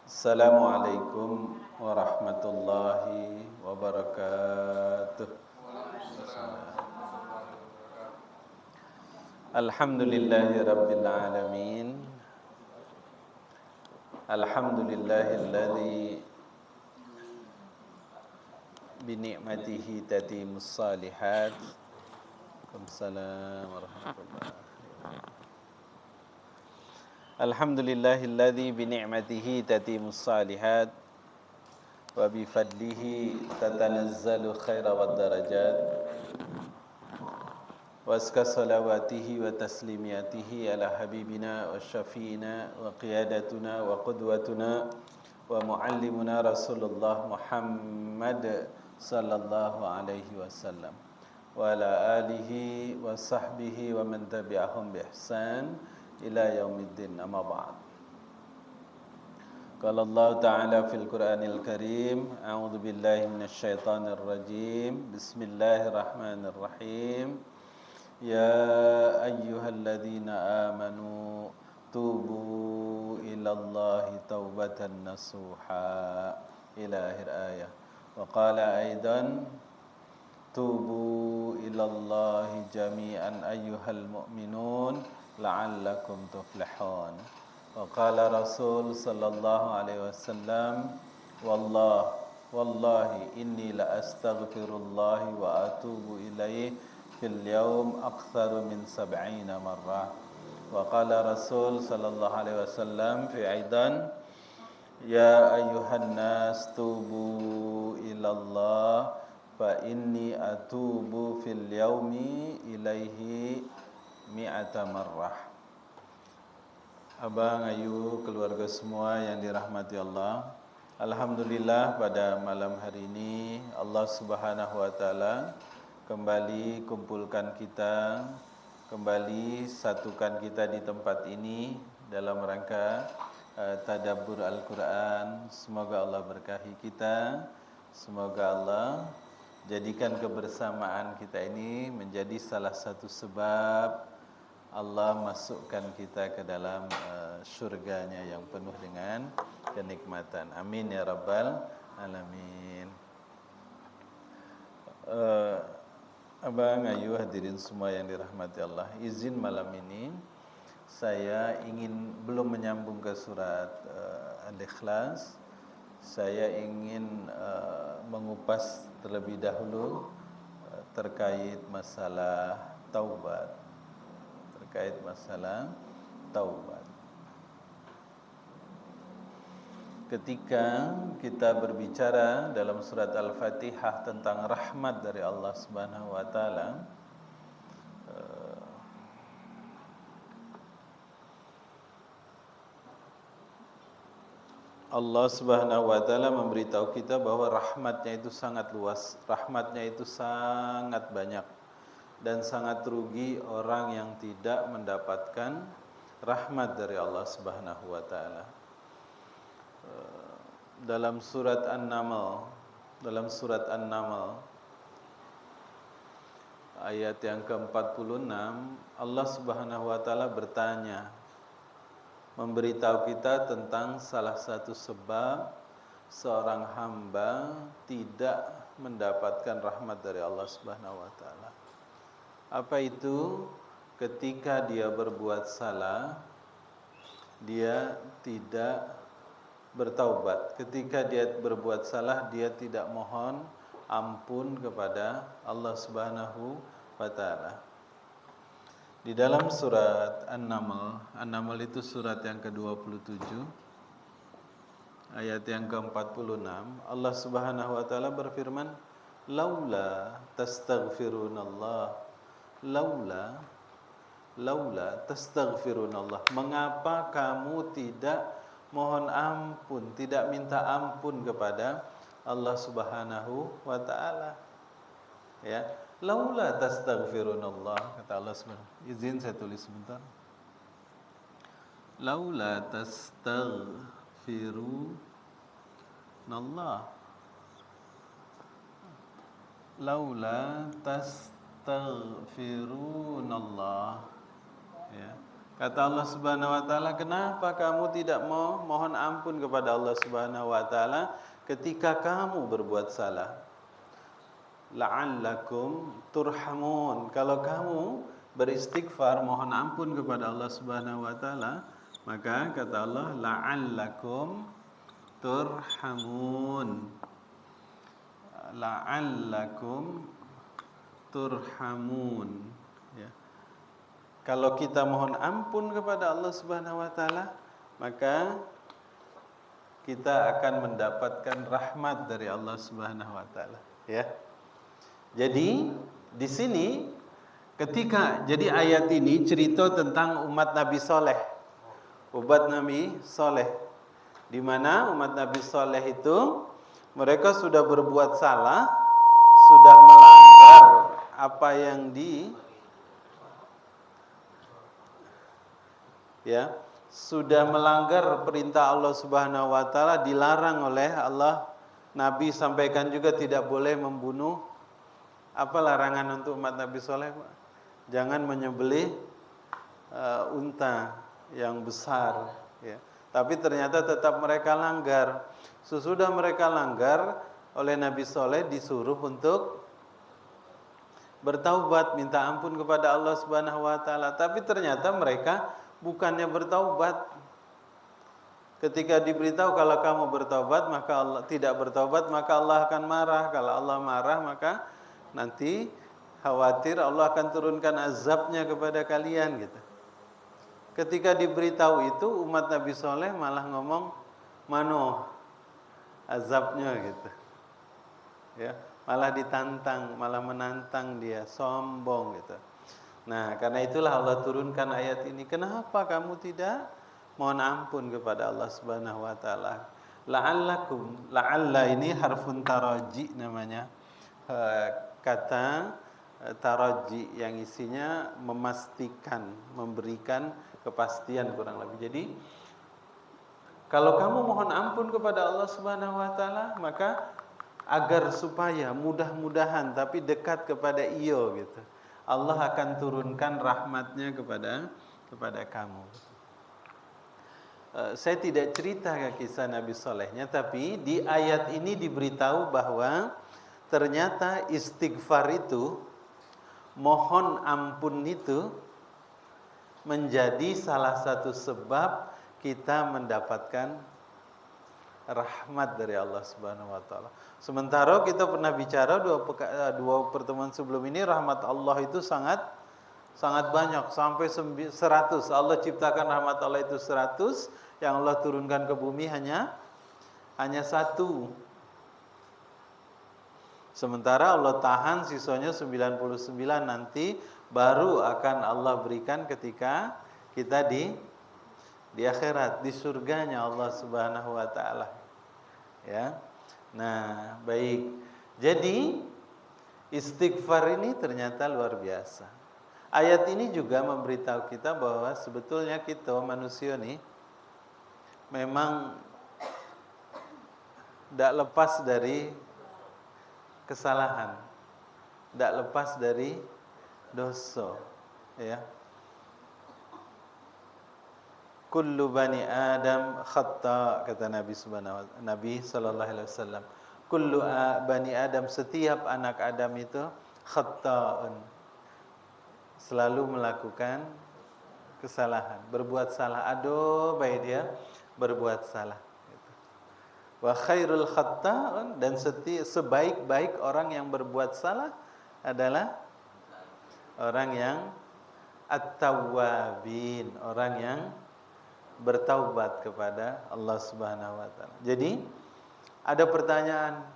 Assalamualaikum warahmatullahi wabarakatuh. Alhamdulillahi rabbil alamin. Alhamdulillahilladzi bi ni'matihi tatimmus salihat. Waalaikumsalam warahmatullahi wabarakatuh. Alhamdulillahilladzi bi ni'matihi tatimmus salihat wa bi fadlihi tatanazzalu khaira wad darajat. Waska salawatihi wa taslimiyatihi ala habibina wa syafi'ina wa qiyadatuna wa qudwatuna wa muallimuna Rasulullah Muhammad sallallahu alaihi wasallam wa ala alihi wa sahbihi wa man tabi'ahum bi ihsan ila yaumiddin, amma ba'd. Qala Allah ta'ala fil Qur'anil Karim, a'udzu billahi minasyaitonir rajim. Bismillahirrahmanirrahim. Ya ayyuhalladzina amanu tubu ilallahi taubatan nasuha, ila akhir ayat. Wa qala aidan tubu ilallahi jami'an ayyuhal mu'minun la'allakum tuflihun. Wa qala Rasul sallallahu alaihi wasallam, wallahi inni la astaghfirullahi wa atubu ilaihi fil yawm aktsaru min 70 marrah. Wa qala Rasul sallallahu alaihi wasallam fi aidan, ya ayyuhan nas tubu ilallah fa inni atubu fil yaumi ilaihi mi'ata marrah. Abang, ayu, keluarga semua yang dirahmati Allah, alhamdulillah pada malam hari ini Allah Subhanahu wa taala kembali kumpulkan kita, kembali satukan kita di tempat ini dalam rangka tadabbur Al-Quran. Semoga Allah berkahi kita, semoga Allah jadikan kebersamaan kita ini menjadi salah satu sebab Allah masukkan kita ke dalam syurganya yang penuh dengan kenikmatan. Amin ya rabbal alamin. Abang, ayu, hadirin semua yang dirahmati Allah, izin malam ini saya ingin, belum menyambung ke surat Al-Ikhlas, saya ingin mengupas terlebih dahulu terkait masalah taubat. Ketika kita berbicara dalam surat Al-Fatihah tentang rahmat dari Allah Subhanahu wa taala, Allah Subhanahu wa taala memberitahu kita bahwa rahmatnya itu sangat luas, rahmatnya itu sangat banyak, dan sangat rugi orang yang tidak mendapatkan rahmat dari Allah Subhanahu wa taala. Dalam surat An-Naml, ayat yang ke-46, Allah Subhanahu wa taala bertanya, memberitahu kita tentang salah satu sebab seorang hamba tidak mendapatkan rahmat dari Allah Subhanahu wa taala. Apa itu? Ketika dia berbuat salah, dia tidak bertaubat. Ketika dia berbuat salah, dia tidak mohon ampun kepada Allah Subhanahu wa taala. Di dalam surat An-Naml itu surat yang ke-27, ayat yang ke-46, Allah Subhanahu wa taala berfirman, laula tastaghfirunallah, laula tastaghfirunallah, mengapa kamu tidak mohon ampun, tidak minta ampun kepada Allah Subhanahu wa taala? Ya, laula tastaghfirunallah, kata Allah Subhanahu. Izin saya tulis sebentar. Laula tastaghfirunallah, laula tastaghfirunallah, ya, Kata Allah Subhanahu wa taala, "Kenapa kamu tidak mau mohon ampun kepada Allah Subhanahu wa taala ketika kamu berbuat salah? La'allakum turhamun." Kalau kamu beristighfar mohon ampun kepada Allah Subhanahu wa taala, maka kata Allah, "La'allakum turhamun." La'allakum turhamun, ya. Kalau kita mohon ampun kepada Allah Subhanahu wa taala, maka kita akan mendapatkan rahmat dari Allah Subhanahu wa taala, ya. Jadi di sini jadi ayat ini cerita tentang umat Nabi Soleh, di mana umat Nabi Soleh itu mereka sudah berbuat salah, sudah melanggar apa yang sudah melanggar perintah Allah Subhanahu wa taala, dilarang oleh Allah. Nabi sampaikan juga tidak boleh membunuh. Apa larangan untuk umat Nabi Soleh? Jangan menyembelih unta yang besar, ya. Tapi ternyata tetap mereka langgar. Sesudah mereka langgar, oleh Nabi Soleh disuruh untuk bertaubat, minta ampun kepada Allah Subhanahu wa taala. Tapi ternyata mereka bukannya bertaubat. Ketika diberitahu kalau kamu bertaubat, maka Allah tidak bertaubat, maka Allah akan marah. Kalau Allah marah, maka nanti khawatir Allah akan turunkan azabnya kepada kalian, gitu. Ketika diberitahu itu, umat Nabi Soleh malah ngomong, "Mano azabnya," gitu. Ya, malah ditantang, malah menantang dia, sombong, gitu. Nah, karena itulah Allah turunkan ayat ini. Kenapa kamu tidak mohon ampun kepada Allah Subhanahu wa taala? La'allakum, la'alla ini harfun taraji namanya. Kata taraji yang isinya memastikan, memberikan kepastian kurang lebih. Jadi kalau kamu mohon ampun kepada Allah Subhanahu wa taala, maka agar supaya mudah-mudahan tapi dekat kepada iyo, gitu, Allah akan turunkan rahmatnya kepada kamu. Saya tidak cerita kisah Nabi Solehnya, tapi di ayat ini diberitahu bahwa ternyata istighfar itu, mohon ampun itu menjadi salah satu sebab kita mendapatkan rahmat dari Allah Subhanahu wa taala. Sementara kita pernah bicara dua pertemuan sebelum ini, rahmat Allah itu sangat banyak, sampai 100. Allah ciptakan rahmat Allah itu 100, yang Allah turunkan ke bumi hanya 1. Sementara Allah tahan sisanya 99, nanti baru akan Allah berikan ketika kita di akhirat, di surganya Allah Subhanahu wa taala. Ya. Nah, baik. Jadi istighfar ini ternyata luar biasa. Ayat ini juga memberitahu kita bahwa sebetulnya kita manusia nih memang tidak lepas dari kesalahan, tidak lepas dari dosa, ya. Kullu bani Adam khata, kata Nabi sallallahu alaihi wasallam. Kullu bani Adam, setiap anak Adam itu khata'un, selalu melakukan kesalahan, berbuat salah. Aduh, baik dia berbuat salah. Wa khairul khata'un, dan sebaik-baik orang yang berbuat salah adalah orang yang at-tawwabin, orang yang bertaubat kepada Allah Subhanahu wa taala. Jadi ada pertanyaan,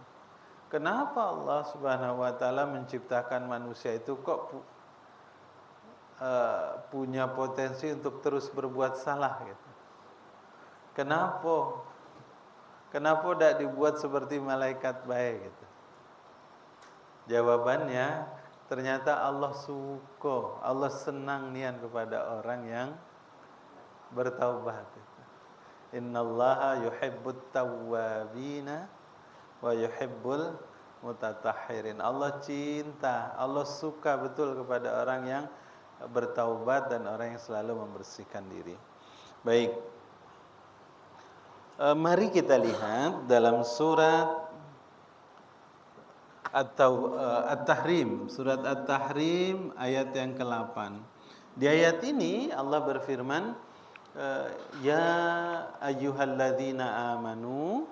kenapa Allah Subhanahu wa taala menciptakan manusia itu kok punya potensi untuk terus berbuat salah, gitu? Kenapa tidak dibuat seperti malaikat baik, gitu? Jawabannya, ternyata Allah suka, Allah senang nian kepada orang yang bertaubat. Innallaha yuhibbut tawwabina wa yuhibbul mutatahhirin. Allah cinta, Allah suka betul kepada orang yang bertaubat dan orang yang selalu membersihkan diri. Baik. Mari kita lihat dalam surat At-Tahrim, surat At-Tahrim ayat yang ke-8. Di ayat ini Allah berfirman, ya ayyuhalladzina amanu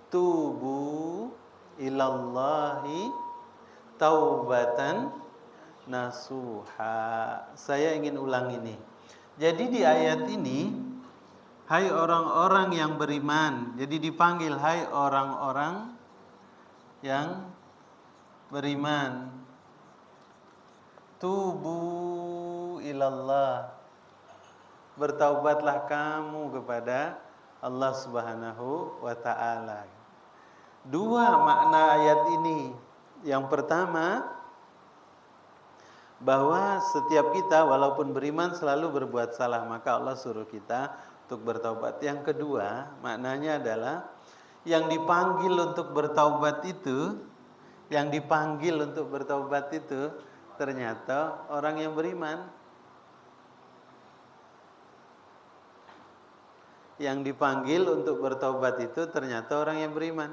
tubu ilallahi taubatan nasuha. Saya ingin ulang ini. Jadi di ayat ini, hai orang-orang yang beriman. Jadi dipanggil hai orang-orang yang beriman. Tubu ilallah. Bertaubatlah kamu kepada Allah Subhanahu wa taala. Dua makna ayat ini. Yang pertama, bahwa setiap kita walaupun beriman selalu berbuat salah, maka Allah suruh kita untuk bertaubat. Yang kedua, maknanya adalah yang dipanggil untuk bertaubat itu, ternyata orang yang beriman. Yang dipanggil untuk bertaubat itu ternyata orang yang beriman,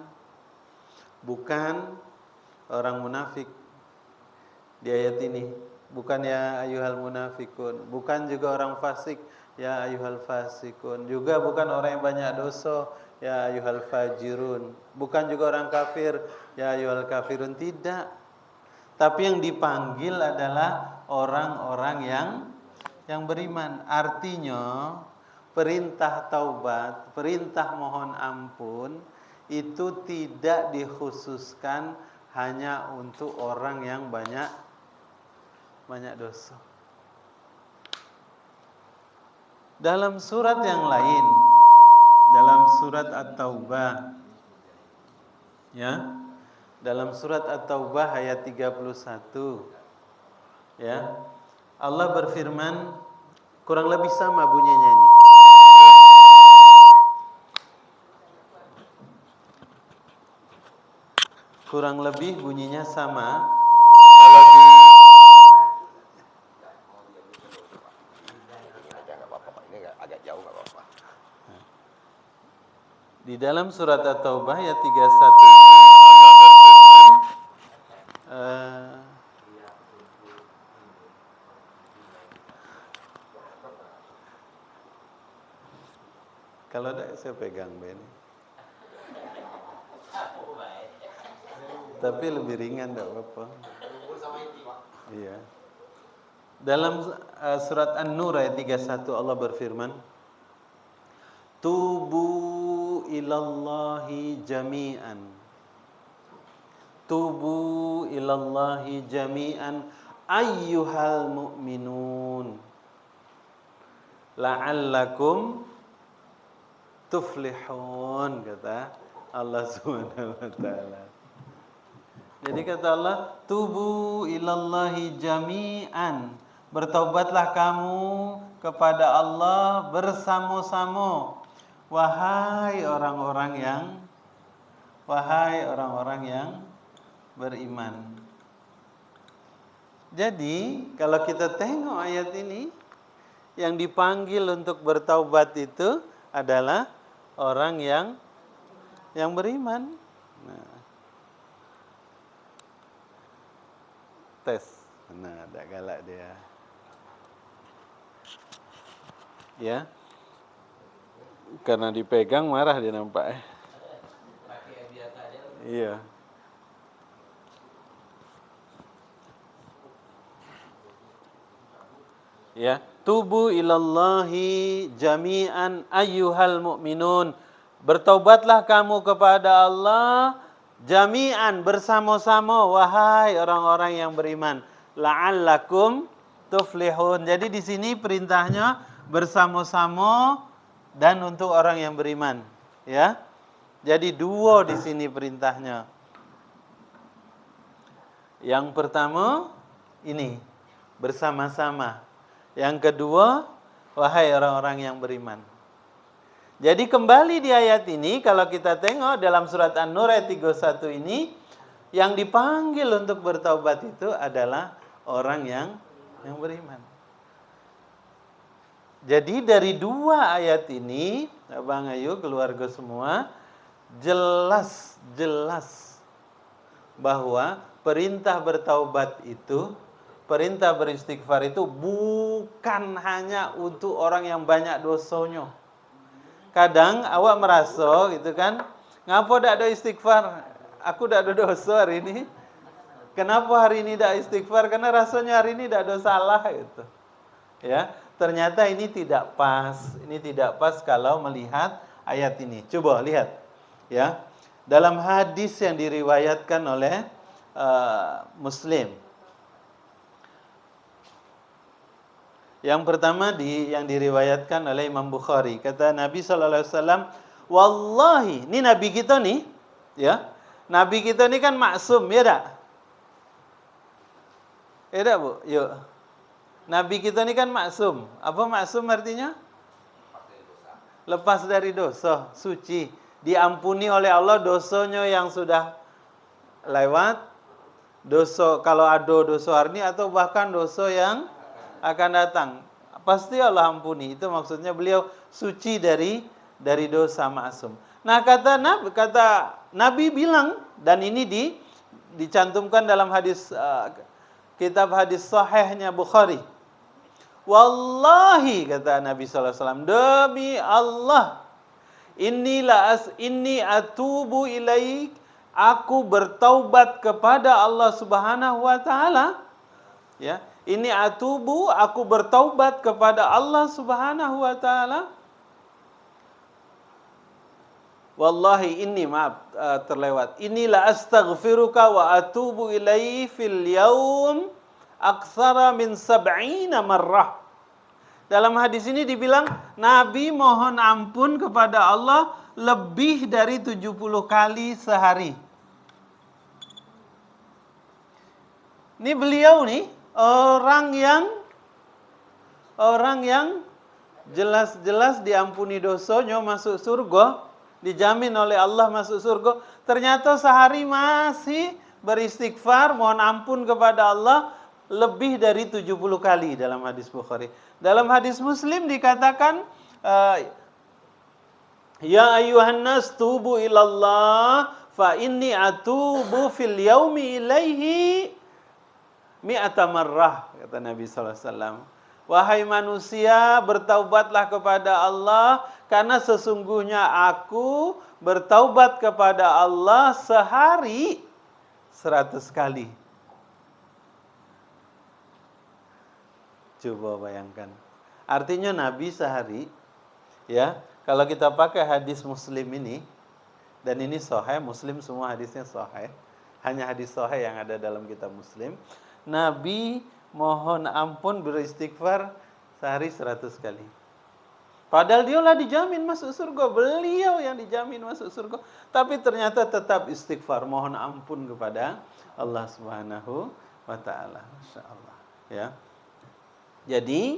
bukan orang munafik. Di ayat ini bukan ya ayyuhal munafikun, bukan juga orang fasik ya ayyuhal fasikun, juga bukan orang yang banyak dosa ya ayyuhal fajirun, bukan juga orang kafir ya ayyuhal kafirun, tidak. Tapi yang dipanggil adalah orang-orang yang beriman. Artinya perintah taubat, perintah mohon ampun itu tidak dikhususkan hanya untuk orang yang banyak dosa. Dalam surat yang lain, dalam surat At-Taubah, ya, dalam surat At-Taubah ayat 31, ya, Allah berfirman, kurang lebih sama bunyinya ini. Kurang lebih bunyinya sama. Kalau di dalam surat At-Taubah ayat 31 ini Allah berfirman, kalau ada saya pegang Ben. Tapi lebih ringan, enggak apa-apa. Iya. Dalam surat An-Nur ayat 31 Allah berfirman, tubu ilallahi jami'an. Tubu ilallahi jami'an ayyuhal mu'minun la'allakum tuflihun, kata Allah Subhanahu wa taala. Jadi kata Allah, tubu ilallahi jami'an. Bertaubatlah kamu kepada Allah bersama-sama. Wahai orang-orang yang beriman. Jadi, kalau kita tengok ayat ini, yang dipanggil untuk bertaubat itu adalah orang yang beriman. Nah, tes. Nah, tak galak dia. Ya. Karena dipegang marah dia nampak. Iya. Ya, tubu ilallahi jami'an ayyuhal mu'minun. Bertaubatlah kamu kepada Allah jami'an, bersama-sama, wahai orang-orang yang beriman. La'allakum tuflihun. Jadi di sini perintahnya bersama-sama dan untuk orang yang beriman, ya. Jadi dua di sini perintahnya. Yang pertama ini bersama-sama. Yang kedua, wahai orang-orang yang beriman. Jadi kembali di ayat ini, kalau kita tengok dalam surat An-Nur ayat 31 ini, yang dipanggil untuk bertaubat itu adalah orang yang beriman. Jadi dari dua ayat ini, Abang Ayu, keluarga semua, jelas bahwa perintah bertaubat itu, perintah beristighfar itu bukan hanya untuk orang yang banyak dosanya. Kadang awak merasa gitu kan, ngapa tidak ada istighfar? Aku tidak ada dosa hari ini. Kenapa hari ini tidak istighfar? Karena rasanya hari ini tidak ada salah gitu. Ya, ternyata ini tidak pas. Ini tidak pas kalau melihat ayat ini. Coba lihat, ya. Dalam hadis yang diriwayatkan oleh Muslim. Yang pertama yang diriwayatkan oleh Imam Bukhari. Kata Nabi sallallahu alaihi wasallam, "Wallahi, ini nabi kita nih, ya. Nabi kita ini kan maksum, ya tak? Ya tak, Bu? Yuk. Nabi kita ini kan maksum. Apa maksum artinya? Lepas dari dosa, suci. Diampuni oleh Allah dosanya yang sudah lewat, dosa kalau ada dosa hari ini atau bahkan dosa yang akan datang. Pasti Allah ampuni. Itu maksudnya beliau suci dari dosa maksum. Nah, kata Nabi bilang, dan ini dicantumkan dalam hadis kitab hadis sahihnya Bukhari. Wallahi, kata Nabi sallallahu alaihi wasallam, demi Allah, inni atubu ilaik, aku bertaubat kepada Allah Subhanahu wa taala. Ya, ini atubu, aku bertaubat kepada Allah Subhanahu wa taala. Wallahi inni, maaf, terlewat. Inilah astaghfiruka wa atubu ilaihi fil yaum aktsara min 70 marrah. Dalam hadis ini dibilang Nabi mohon ampun kepada Allah lebih dari 70 kali sehari. Ini beliau nih orang yang jelas-jelas diampuni dosanya, masuk surga, dijamin oleh Allah masuk surga. Ternyata sehari masih beristighfar, mohon ampun kepada Allah lebih dari 70 kali dalam hadis Bukhari. Dalam hadis Muslim dikatakan, ya ayuhan nas tubu ilallah fa inni atubu fil yaumi ilaihi mi'ata marrah, kata Nabi sallallahu alaihi wasallam. Wahai manusia, bertaubatlah kepada Allah, karena sesungguhnya aku bertaubat kepada Allah sehari 100 kali. Coba bayangkan. Artinya Nabi sehari, ya, kalau kita pakai hadis Muslim ini, dan ini sahih, Muslim semua hadisnya sahih, hanya hadis sahih yang ada dalam kitab Muslim. Nabi mohon ampun beristighfar sehari 100 kali. Padahal dialah dijamin masuk surga, beliau yang dijamin masuk surga, tapi ternyata tetap istighfar, mohon ampun kepada Allah Subhanahu wa taala. Masyaallah, ya. Jadi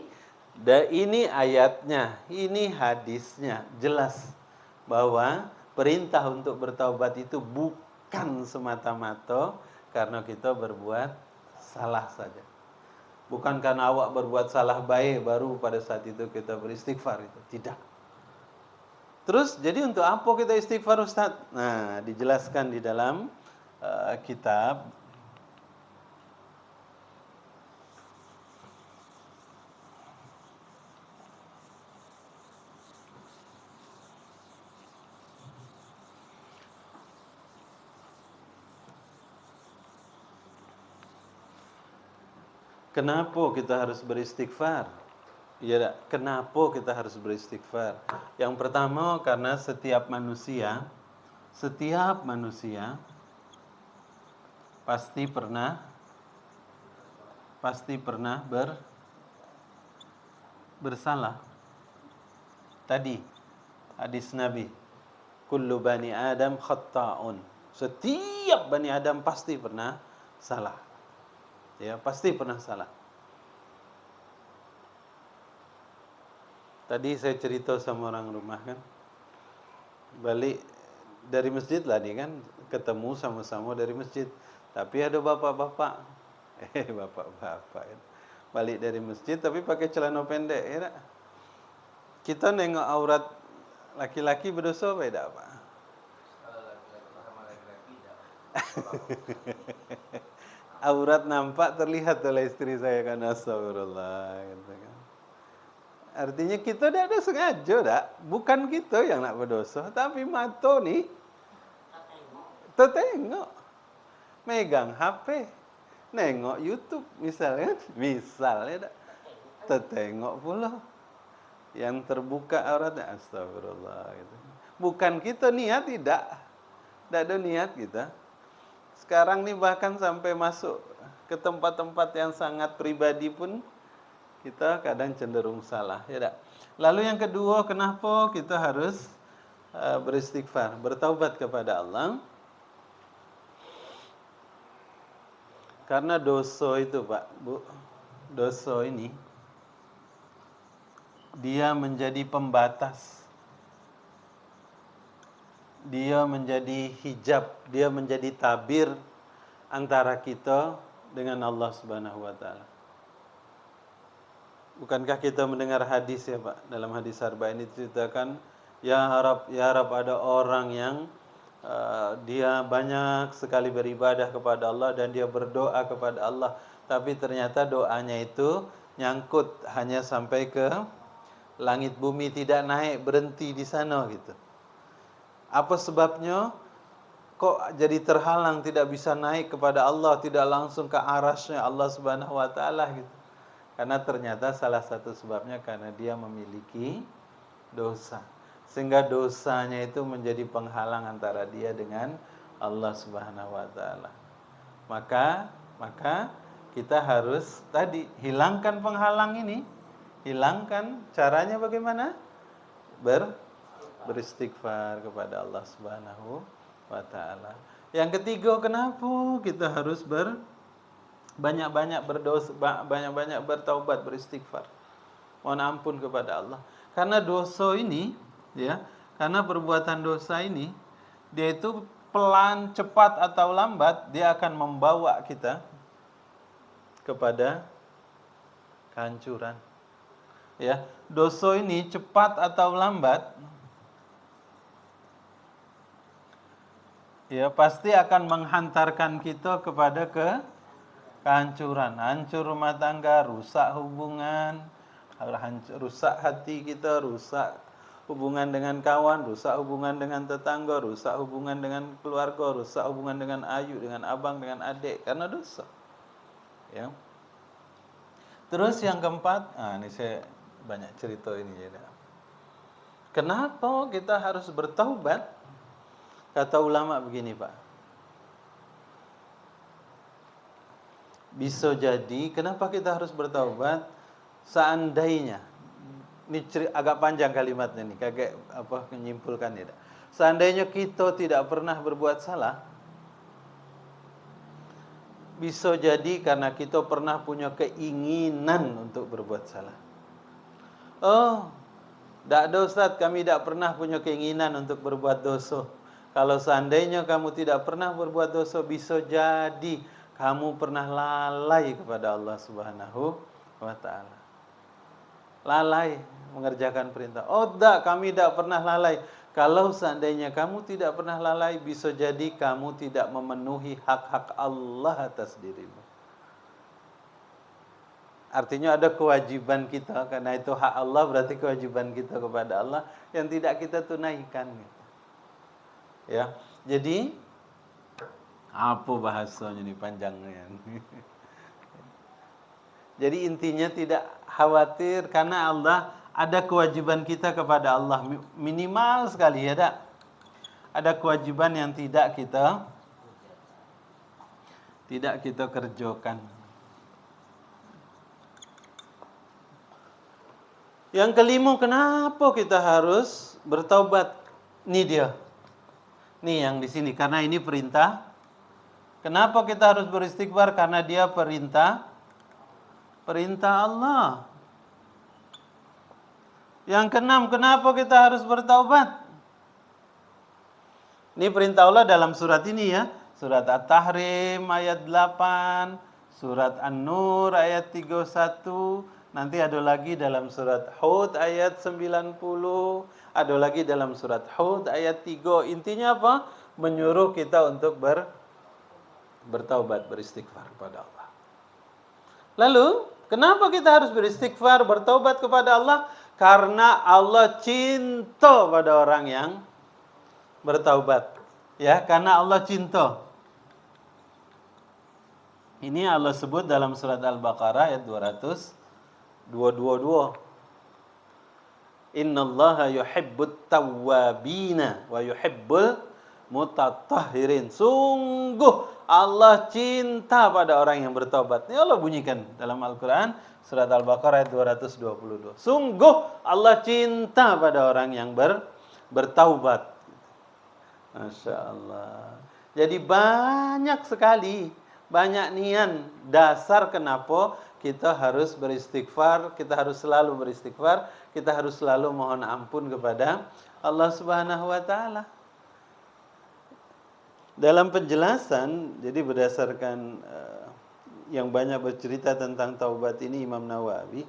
ini ayatnya, ini hadisnya jelas bahwa perintah untuk bertaubat itu bukan semata-mata karena kita berbuat salah saja. Bukan karena awak berbuat salah baik baru pada saat itu kita beristighfar, itu tidak. Terus jadi untuk apa kita istighfar, Ustaz? Nah, dijelaskan di dalam kitab. Kenapa kita harus beristighfar? Ya, kenapa kita harus beristighfar? Yang pertama karena setiap manusia pasti pernah bersalah. Tadi hadis Nabi, kullu bani Adam khatta'un. Setiap bani Adam pasti pernah salah. Ya, pasti pernah salah. Tadi saya cerita sama orang rumah kan, balik dari masjid lah nih kan, ketemu sama-sama dari masjid. Tapi ada bapak-bapak, bapak-bapak kan, balik dari masjid tapi pakai celana pendek, ya tak? Kita nengok aurat laki-laki berdosa apa tidak, Pak? Kalau laki-laki sama laki-laki tidak. Aurat nampak terlihat oleh istri saya kan, astagfirullah gitu kan. Artinya kita tidak ada sengaja tak? Bukan kita yang nak berdosa, tapi mata ni tertengok. Megang HP, nengok YouTube misalnya tak? Tertengok pula. Yang terbuka auratnya, astagfirullah gitu. Bukan kita niat tidak ada niat kita. Sekarang ni bahkan sampai masuk ke tempat-tempat yang sangat pribadi pun kita kadang cenderung salah, ya tak? Lalu yang kedua, kenapa kita harus beristighfar, bertaubat kepada Allah? Karena dosa itu, Pak, Bu, dosa ini dia menjadi pembatas, dia menjadi hijab, dia menjadi tabir antara kita dengan Allah Subhanahu wa taala. Bukankah kita mendengar hadis ya, Pak? Dalam hadis Arba'in diceritakan, ya Rab, ada orang yang dia banyak sekali beribadah kepada Allah dan dia berdoa kepada Allah, tapi ternyata doanya itu nyangkut hanya sampai ke langit bumi, tidak naik, berhenti di sana gitu. Apa sebabnya? Kok jadi terhalang, tidak bisa naik kepada Allah, tidak langsung ke arasy-Nya Allah Subhanahu wa taala gitu. Karena ternyata salah satu sebabnya karena dia memiliki dosa. Sehingga dosanya itu menjadi penghalang antara dia dengan Allah Subhanahu wa taala. Maka kita harus tadi hilangkan penghalang ini. Hilangkan, caranya bagaimana? Beristighfar kepada Allah Subhanahu wa taala. Yang ketiga, kenapa kita harus banyak-banyak berdosa, banyak-banyak bertaubat, beristighfar, mohon ampun kepada Allah? Karena dosa ini, ya, karena perbuatan dosa ini, dia itu pelan, cepat atau lambat, dia akan membawa kita kepada kehancuran. Ya, dosa ini cepat atau lambat, ya pasti akan menghantarkan kita kepada kehancuran. Hancur rumah tangga, rusak hubungan, rusak hati kita, rusak hubungan dengan kawan, rusak hubungan dengan tetangga, rusak hubungan dengan keluarga, rusak hubungan dengan ayu, dengan abang, dengan adik, karena dosa. Ya. Terus yang keempat, ini saya banyak cerita ini ya. Kenapa kita harus bertaubat? Kata ulama begini, Pak. Bisa jadi, kenapa kita harus bertaubat? Seandainya, ini agak panjang kalimatnya nih, kagak menyimpulkan ya. Seandainya kita tidak pernah berbuat salah, bisa jadi karena kita pernah punya keinginan untuk berbuat salah. Oh, tidak ada Ustaz, kami tidak pernah punya keinginan untuk berbuat dosa. Kalau seandainya kamu tidak pernah berbuat dosa, bisa jadi kamu pernah lalai kepada Allah Subhanahu wa taala. Lalai mengerjakan perintah. Oh tidak, kami tidak pernah lalai. Kalau seandainya kamu tidak pernah lalai, bisa jadi kamu tidak memenuhi hak-hak Allah atas dirimu. Artinya ada kewajiban kita, karena itu hak Allah, berarti kewajiban kita kepada Allah yang tidak kita tunaikan. Ya, jadi apa bahasanya ini panjangnya? Jadi intinya tidak khawatir, karena Allah ada kewajiban kita kepada Allah minimal sekali ya tak? Ada kewajiban yang tidak kita kerjakan. Yang kelima, kenapa kita harus bertaubat? Ini dia. Nih yang di sini, karena ini perintah. Kenapa kita harus beristighfar? Karena dia perintah Allah. Yang keenam, kenapa kita harus bertaubat? Ini perintah Allah dalam surat ini ya. Surat At-Tahrim ayat 8, surat An-Nur ayat 31, Nanti ada lagi dalam surat Hud ayat 90, ada lagi dalam surat Hud ayat 3. Intinya apa? Menyuruh kita untuk bertaubat, beristighfar kepada Allah. Lalu, kenapa kita harus beristighfar, bertaubat kepada Allah? Karena Allah cinta pada orang yang bertaubat. Ya, karena Allah cinta. Ini Allah sebut dalam surat Al-Baqarah ayat 222. Innallaha yuhibbut tawwabina wa yuhibbul mutatahhirin. Sungguh Allah cinta pada orang yang bertobat. Ini Allah bunyikan dalam Al-Quran surat Al-Baqarah ayat 222. Sungguh Allah cinta pada orang yang bertaubat. Masya Allah. Jadi banyak sekali, banyak nian dasar kenapa kita harus beristighfar, kita harus selalu beristighfar, kita harus selalu mohon ampun kepada Allah Subhanahu wa taala. Dalam penjelasan, jadi berdasarkan yang banyak bercerita tentang taubat ini Imam Nawawi.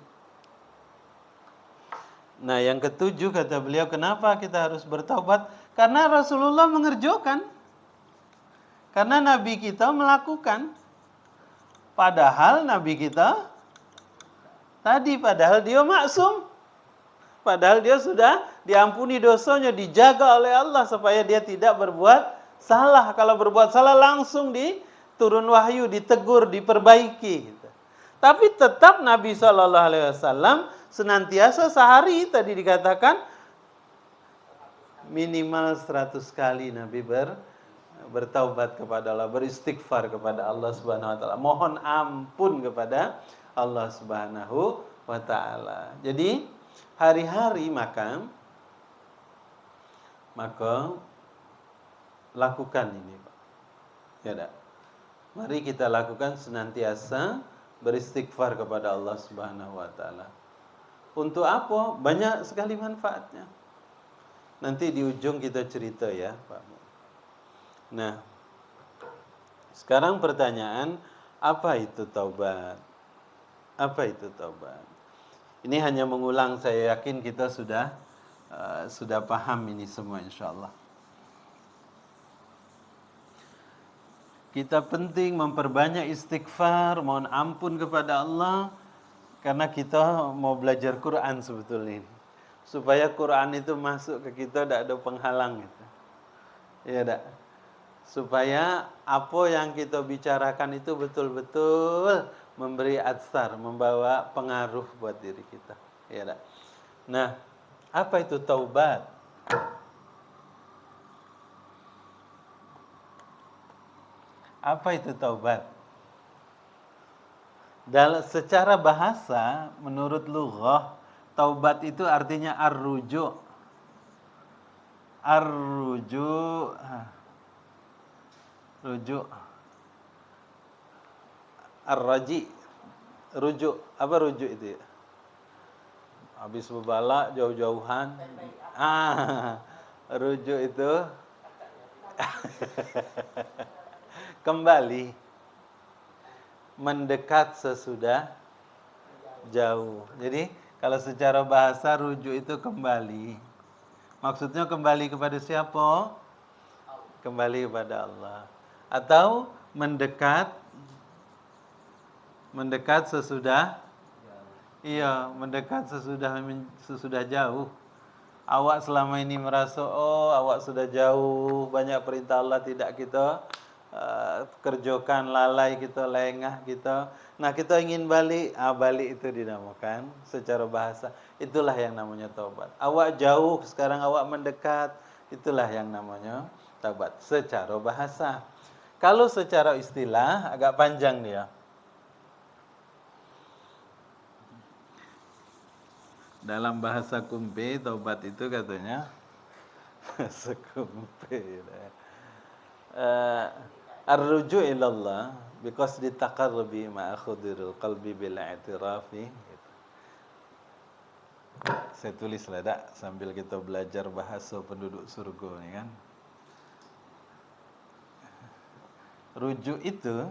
Nah, yang ketujuh kata beliau, kenapa kita harus bertaubat? Karena Rasulullah mengerjakan. Karena Nabi kita melakukan. Padahal Nabi kita padahal dia maksum. Padahal dia sudah diampuni dosanya, dijaga oleh Allah supaya dia tidak berbuat salah. Kalau berbuat salah langsung diturun wahyu, ditegur, diperbaiki. Tapi tetap Nabi SAW senantiasa sehari tadi dikatakan minimal 100 kali Nabi bertaubat kepada Allah, beristighfar kepada Allah Subhanahu wa taala, mohon ampun kepada Allah Subhanahu wa taala. Jadi hari-hari maka lakukan ini, Pak. Ya dah. Mari kita lakukan senantiasa beristighfar kepada Allah Subhanahu wa taala. Untuk apa? Banyak sekali manfaatnya. Nanti di ujung kita cerita ya, Pak. Nah, sekarang pertanyaan, apa itu taubat? Apa itu taubat? Ini hanya mengulang, saya yakin kita sudah paham ini semua insyaallah. Kita penting memperbanyak istighfar, mohon ampun kepada Allah, karena kita mau belajar Quran sebetulnya ini. Supaya Quran itu masuk ke kita, tidak ada penghalang gitu. Ya tak? Supaya apa yang kita bicarakan itu betul-betul memberi atsar, membawa pengaruh buat diri kita. Ya tak? Nah, apa itu taubat? Apa itu taubat? Secara bahasa, menurut lughah, taubat itu artinya ar-ruju'. Ar-ruju'. Rujuk. Ar-raji. Rujuk. Apa rujuk itu ya? Habis berbalak jauh-jauhan. Rujuk itu kembali, mendekat sesudah jauh. Jadi kalau secara bahasa rujuk itu kembali. Maksudnya kembali kepada siapa? Kembali kepada Allah. Atau mendekat sesudah, iya, mendekat sesudah jauh. Awak selama ini merasa, awak sudah jauh, banyak perintah Allah tidak kita kerjakan, lalai kita, lengah kita. Nah, kita ingin balik, balik itu dinamakan secara bahasa. Itulah yang namanya taubat. Awak jauh, sekarang awak mendekat, itulah yang namanya taubat secara bahasa. Kalau secara istilah agak panjang dia. Dalam bahasa kumpe, taubat itu katanya bahasa kumpe. Ar-ruju' ilallah because ditaqarrubi ma'a khudirul qalbi bil i'tirafi. Saya tulis lah dak sambil kita belajar bahasa penduduk surga ni kan. Rujuk itu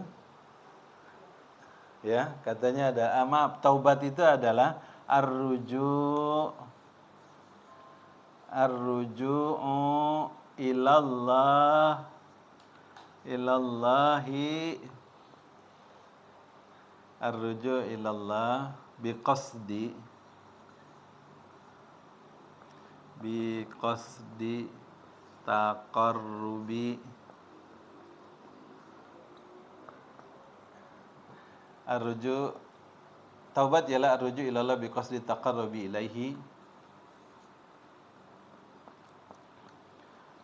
Ya, katanya ada maaf, taubat itu adalah arruju'u ilallahi ilallah biqasdi taqarrubi taubat ialah arruju ilallah biqasdi taqarrubi ilaihi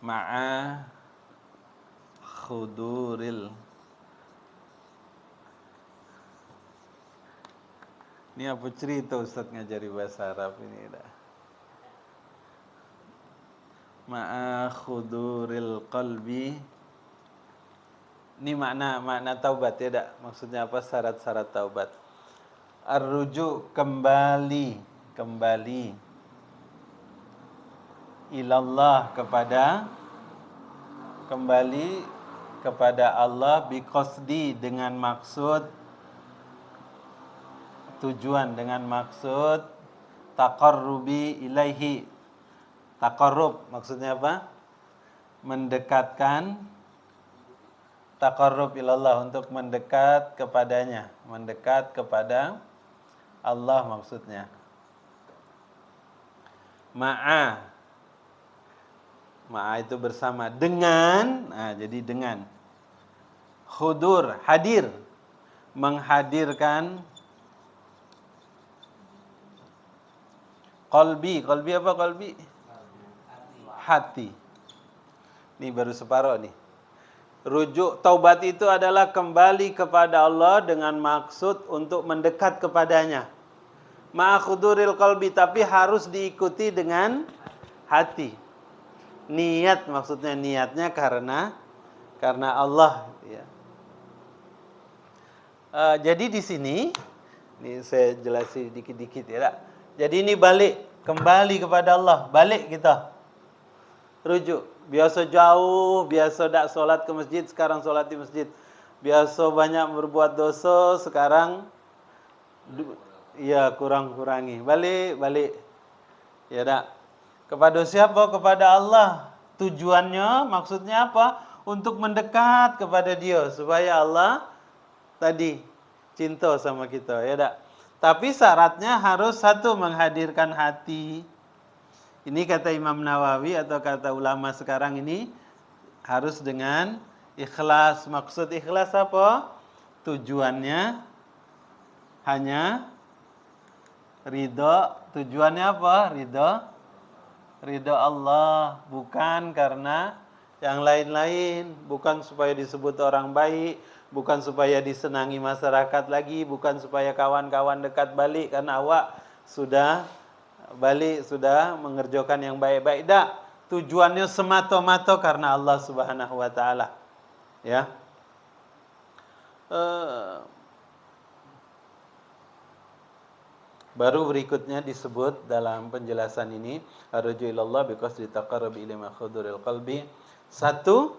ma'a khuduril. Ini apa cerita Ustaz ngajari bahasa Arab ini dah. Ma'a khuduril qalbi. Ini makna taubat ya dak? Maksudnya apa? Syarat-syarat taubat. Ar-ruju' kembali ilallah kembali kepada Allah biqasdi dengan maksud tujuan, dengan maksud taqarrubi ilaihi. Taqarrub maksudnya apa? Mendekatkan, taqarrub ilallah untuk mendekat kepadanya, mendekat kepada Allah maksudnya. Ma'a itu bersama, dengan, jadi dengan. Hudur, hadir, menghadirkan. Qalbi apa qalbi? Hati. Ini baru separuh nih. Rujuk taubat itu adalah kembali kepada Allah dengan maksud untuk mendekat kepadanya. Ma'khuduril qalbi, tapi harus diikuti dengan hati. Niat maksudnya, niatnya karena Allah ya. Jadi di sini saya jelasin dikit-dikit ya. Jadi ini kembali kepada Allah, balik kita. Rujuk. Biasa jauh, biasa tak solat ke masjid, sekarang solat di masjid. Biasa banyak berbuat dosa, sekarang ya kurangi. Balik. Ya tak? Kepada siapa? Kepada Allah. Tujuannya, maksudnya apa? Untuk mendekat kepada Dia supaya Allah tadi cinta sama kita, ya tak? Tapi syaratnya harus satu, menghadirkan hati. Ini kata Imam Nawawi atau kata ulama sekarang ini harus dengan ikhlas. Maksud ikhlas apa? Tujuannya hanya ridho. Tujuannya apa? Ridho Allah, bukan karena yang lain-lain, bukan supaya disebut orang baik, bukan supaya disenangi masyarakat lagi, bukan supaya kawan-kawan dekat balik karena awak sudah balik, sudah mengerjakan yang baik-baik. Tak, tujuannya semata-mata karena Allah Subhanahu wa taala. Ya. Baru berikutnya disebut dalam penjelasan ini, arju ilallah biqasdi taqarrub ila makhuduril qalbi. Satu,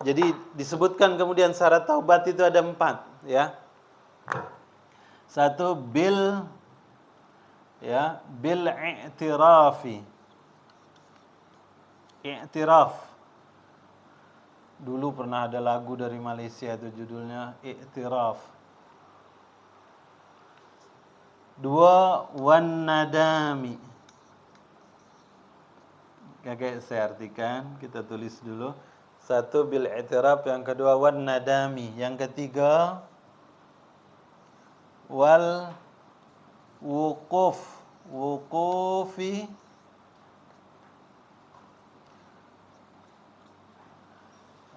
jadi disebutkan kemudian syarat taubat itu ada 4, ya. Satu, bil i'tirafi. I'tiraf. Dulu pernah ada lagu dari Malaysia itu judulnya I'tiraf. 2, wan nadami. Kakek saya artikan, kita tulis dulu. 1 bil i'tiraf, yang kedua wan nadami, yang ketiga wal wuqufi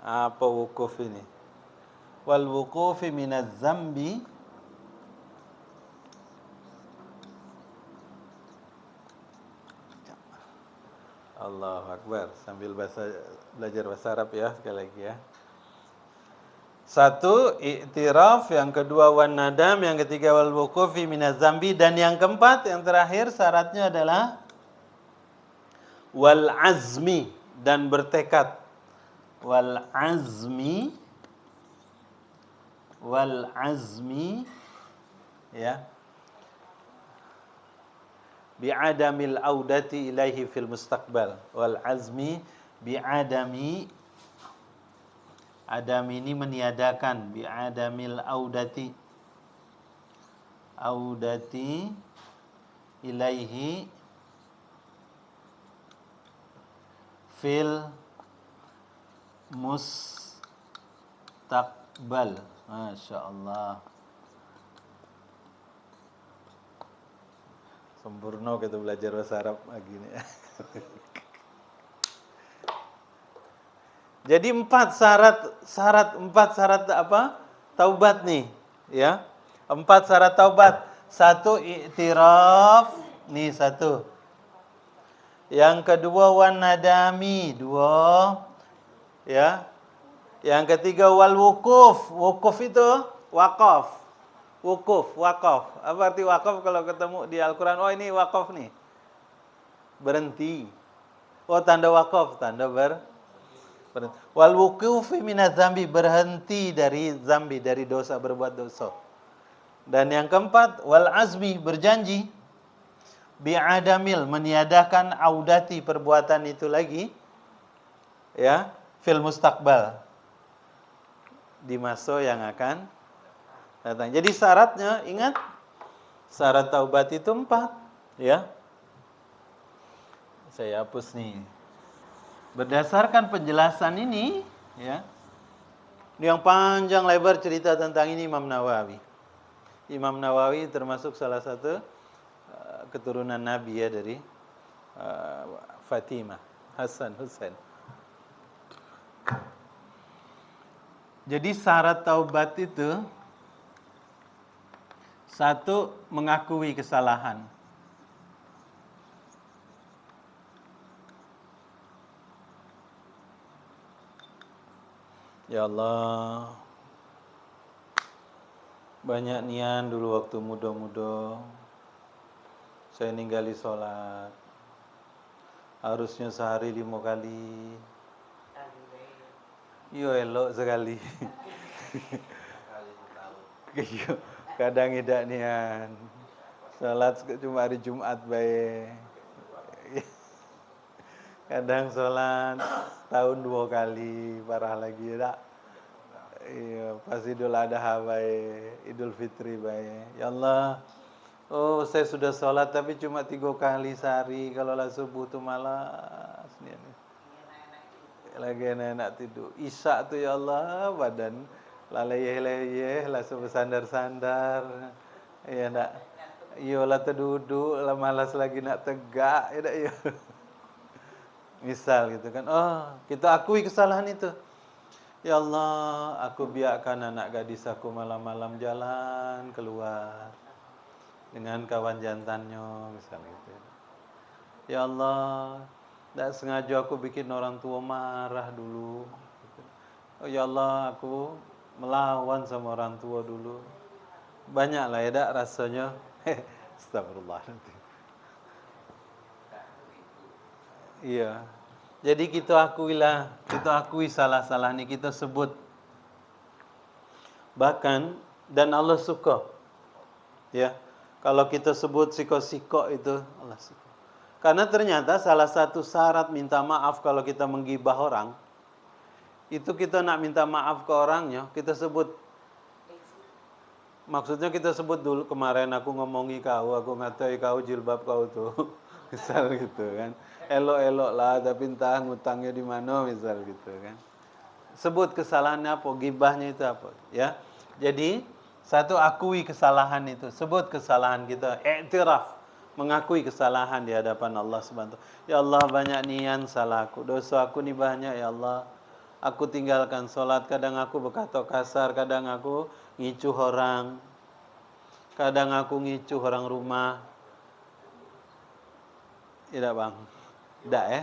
apa wukuf ini? Wal wuqufi minaz zambi Allahu Akbar. Sambil belajar bahasa Arab ya, sekali lagi ya. 1, i'tiraf, yang kedua wan nadam, yang ketiga wal wuqufi minaz zambi, dan yang keempat, yang terakhir syaratnya adalah wal azmi, dan bertekad. Wal azmi wal azmi, ya, bi'adamil audati ilaihi fil mustaqbal. Wal azmi bi'adami, adam ini meniadakan, bi'adamil audati ilaihi fil mustaqbal. Masya Allah, sempurna kita belajar bahasa Arab lagi nih. Jadi empat syarat apa? Taubat nih, ya. 4 syarat taubat. 1, i'tiraf, nih 1. Yang kedua wan nadami, 2. Ya. Yang ketiga wal wukuf. Wukuf itu wakaf. Wakaf. Apa arti wakaf kalau ketemu di Al-Qur'an? Oh, ini wakaf nih. Berhenti. Oh, tanda wakaf, tanda berhenti. Wal wuqufi minadz dzambi, berhenti dari zambi, dari dosa, berbuat dosa. Dan yang keempat wal azmi, berjanji, bi'adamil, meniadakan audati, perbuatan itu lagi, ya, fil mustaqbal, di masa yang akan datang. Jadi syaratnya, ingat, syarat taubat itu 4, ya. Saya hapus nih. Berdasarkan penjelasan ini, ya, yang panjang lebar cerita tentang ini Imam Nawawi. Imam Nawawi termasuk salah satu keturunan Nabi, ya, dari Fatimah, Hasan, Husain. Jadi syarat taubat itu 1, mengakui kesalahan. Ya Allah, banyak nian dulu waktu muda-muda saya ninggali sholat. Harusnya sehari 5 kali. Yo elok sekali. Kadang tidak nian. Sholat cuma hari Jumat baik. Kadang sholat tahun 2 kali, parah lagi tak. Iya, pas Idul Adha baik, Idul Fitri baik. Ya Allah, oh saya sudah sholat tapi cuma 3 kali sehari. Kalau lah subuh tuh malas. Lagi enak tidur. Isya tuh ya Allah, badan laleyeh-leyeh, langsung bersandar-sandar. Iya nak. Iya lah terduduk, lah malas lagi nak tegak. Ya tak, iya. Misal gitu kan, oh kita akui kesalahan itu. Ya Allah, aku biarkan anak gadis aku malam-malam jalan keluar dengan kawan jantannya, misal gitu. Ya Allah, tak sengaja aku bikin orang tua marah dulu. Oh ya Allah, aku melawan sama orang tua dulu. Banyaklah ya tak rasanya. Astagfirullah nanti. Iya. Jadi kita akui salah-salah ini, kita sebut. Bahkan dan Allah suka. Ya. Kalau kita sebut siko-siko itu Allah suka. Karena ternyata salah satu syarat minta maaf kalau kita menggibah orang, itu kita nak minta maaf ke orangnya, kita sebut. Maksudnya kita sebut dulu, kemarin aku ngomongi kau, aku ngatai kau jilbab kau tuh. Misal gitu kan. Elok-elok lah, tapi entah ngutangnya di mana, misal gitu kan. Sebut kesalahannya apa, gibahnya itu apa, ya. Jadi 1, akui kesalahan itu, sebut kesalahan kita, i'tiraf, mengakui kesalahan di hadapan Allah Subhanahu wa taala. Ya Allah, banyak nian salahku, dosa aku ni banyak ya Allah. Aku tinggalkan sholat, kadang aku berkata kasar, kadang aku ngicuh orang, kadang aku ngicuh orang rumah. Tidak bang? Tidak ya?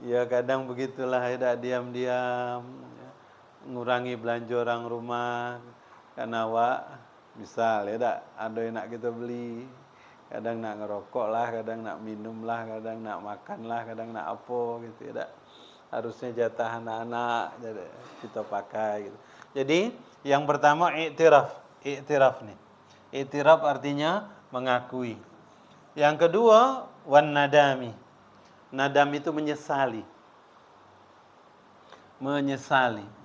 Ya kadang begitulah, tidak diam-diam, ngurangi belanja orang rumah, karena awak misal ya tak ada yang nak kita beli, kadang nak ngerokok lah, kadang nak minum lah, kadang nak makan lah, kadang nak apa gitu ya tak. harusnya jatah anak-anak kita pakai gitu. Jadi yang pertama iktiraf nih. Iktiraf artinya mengakui. Yang kedua wan nadami. Nadam itu menyesali. Menyesali.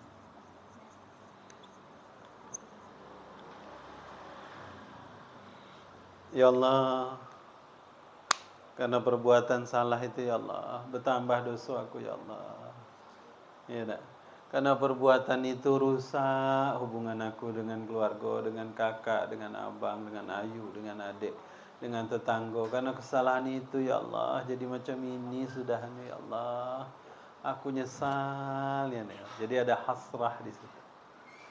Ya Allah, karena perbuatan salah itu ya Allah, bertambah dosa aku ya Allah. Ya tak? Karena perbuatan itu rusak hubungan aku dengan keluarga, dengan kakak, dengan abang, dengan ayu, dengan adik, dengan tetangga. Karena kesalahan itu ya Allah, jadi macam ini sudahnya ya Allah. Aku nyesal ya. Jadi ada hasrah di situ.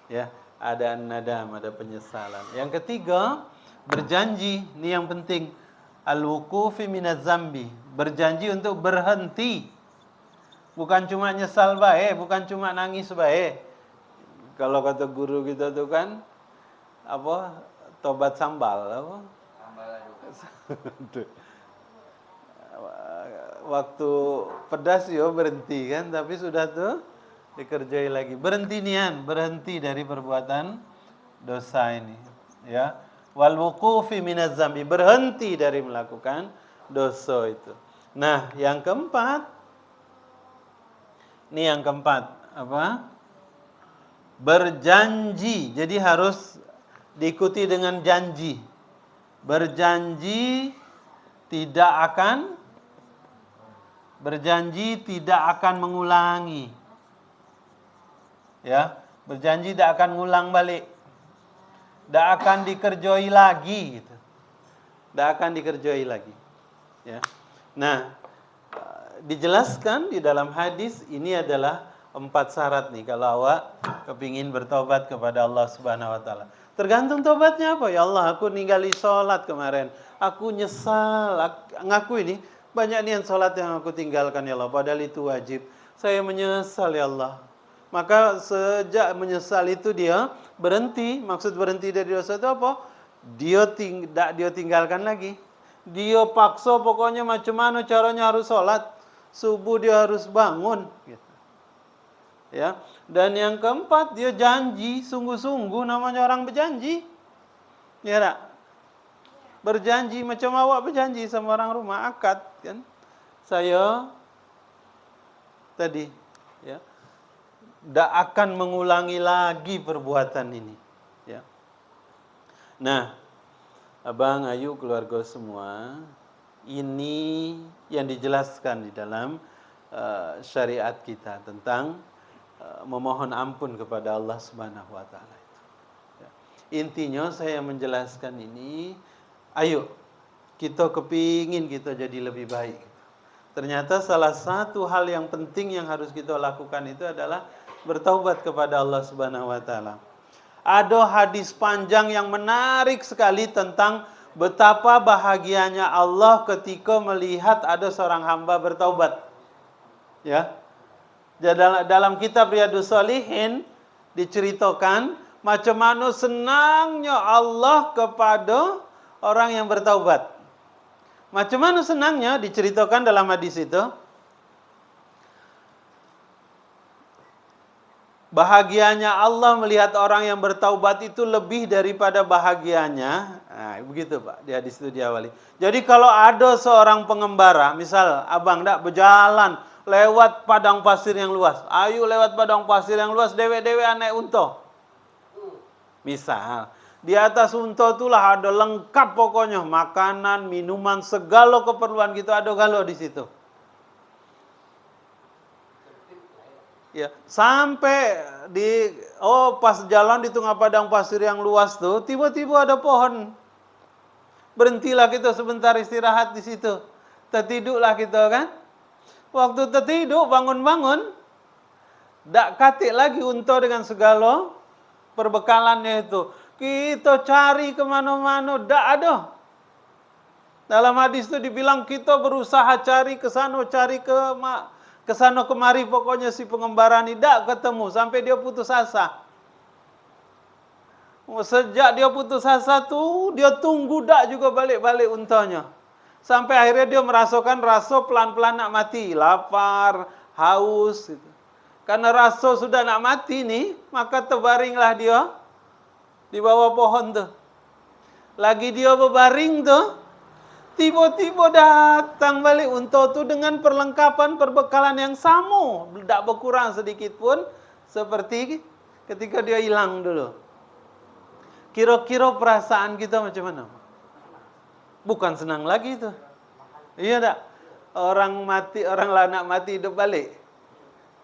Ya, ada nadam, ada penyesalan. Yang ketiga, berjanji, ini yang penting. Al-wuqufi minaz zambi, berjanji untuk berhenti. Bukan cuma nyesal baik, bukan cuma nangis baik. Kalau kata guru kita tuh kan apa? Tobat sambal apa? Waktu pedas yo berhenti kan, tapi sudah tuh dikerjai lagi. Berhenti nian, berhenti dari perbuatan dosa ini, ya. Wal wuqufi minaz zambi, berhenti dari melakukan dosa itu. Nah, yang keempat, ini yang keempat apa? Berjanji. Jadi harus diikuti dengan janji. Berjanji tidak akan mengulangi. Ya, berjanji tidak akan ngulang balik. Tidak akan dikerjai lagi gitu. Tidak akan dikerjai lagi. Ya. Nah, dijelaskan di dalam hadis ini adalah 4 syarat nih kalau awak kepingin bertobat kepada Allah Subhanahu wa taala. Tergantung tobatnya apa. Ya Allah, aku ninggali sholat kemarin. Aku nyesal. Ngaku ini banyak nih yang sholat yang aku tinggalkan ya Allah, padahal itu wajib. Saya menyesal ya Allah. Maka sejak menyesal itu dia berhenti. Maksud berhenti dari dosa itu apa? Dia tinggalkan lagi. Dia paksa pokoknya macam mana caranya harus sholat. Subuh dia harus bangun. Gitu. Ya. Dan yang keempat dia janji sungguh-sungguh, namanya orang berjanji. Ya tak? Berjanji macam awak berjanji sama orang rumah akad kan. Saya tadi ya tidak akan mengulangi lagi perbuatan ini. Ya. Nah, abang, ayu, keluarga semua, ini yang dijelaskan di dalam syariat kita tentang memohon ampun kepada Allah Subhanahu wa taala. Ya. Intinya saya menjelaskan ini, ayo kita kepingin kita jadi lebih baik. Ternyata salah satu hal yang penting yang harus kita lakukan itu adalah bertaubat kepada Allah Subhanahu wa taala. Ada hadis panjang yang menarik sekali tentang betapa bahagianya Allah ketika melihat ada seorang hamba bertaubat. Ya. Dalam kitab Riyadhus Shalihin diceritakan macam mana senangnya Allah kepada orang yang bertaubat. Macam mana senangnya diceritakan dalam hadis itu. Bahagianya Allah melihat orang yang bertaubat itu lebih daripada bahagianya. Nah, begitu Pak, di hadis itu diawali. Jadi kalau ada seorang pengembara, misal abang dak berjalan lewat padang pasir yang luas. Ayo lewat padang pasir yang luas, dewe-dewe naik unta. Misal, di atas unta itulah ada lengkap pokoknya, makanan, minuman, segala keperluan kita ada galau di situ. Ya, sampai pas jalan di tengah padang pasir yang luas tuh, tiba-tiba ada pohon. Berhentilah kita sebentar istirahat di situ. Tertiduklah kita kan. Waktu tertidur, bangun-bangun, dak katik lagi unta dengan segala perbekalannya itu. Kita cari kemana-mana, dak ada. Dalam hadis itu dibilang kita berusaha cari ke sana, cari ke sana kemari, pokoknya si pengembara ini dak ketemu sampai dia putus asa. Sejak dia putus asa tuh, dia tunggu dak juga balik-balik untanya. Sampai akhirnya dia merasakan rasa pelan-pelan nak mati. Lapar, haus gitu. Karena rasa sudah nak mati nih, maka terbaringlah dia di bawah pohon tuh. Lagi dia berbaring tuh, tiba-tiba datang balik unta tuh dengan perlengkapan perbekalan yang sama, tidak berkurang sedikit pun seperti ketika dia hilang dulu. Kira-kira perasaan kita macam mana? Bukan senang lagi tuh. Iya tak? Orang mati, orang lanak mati hidup balik.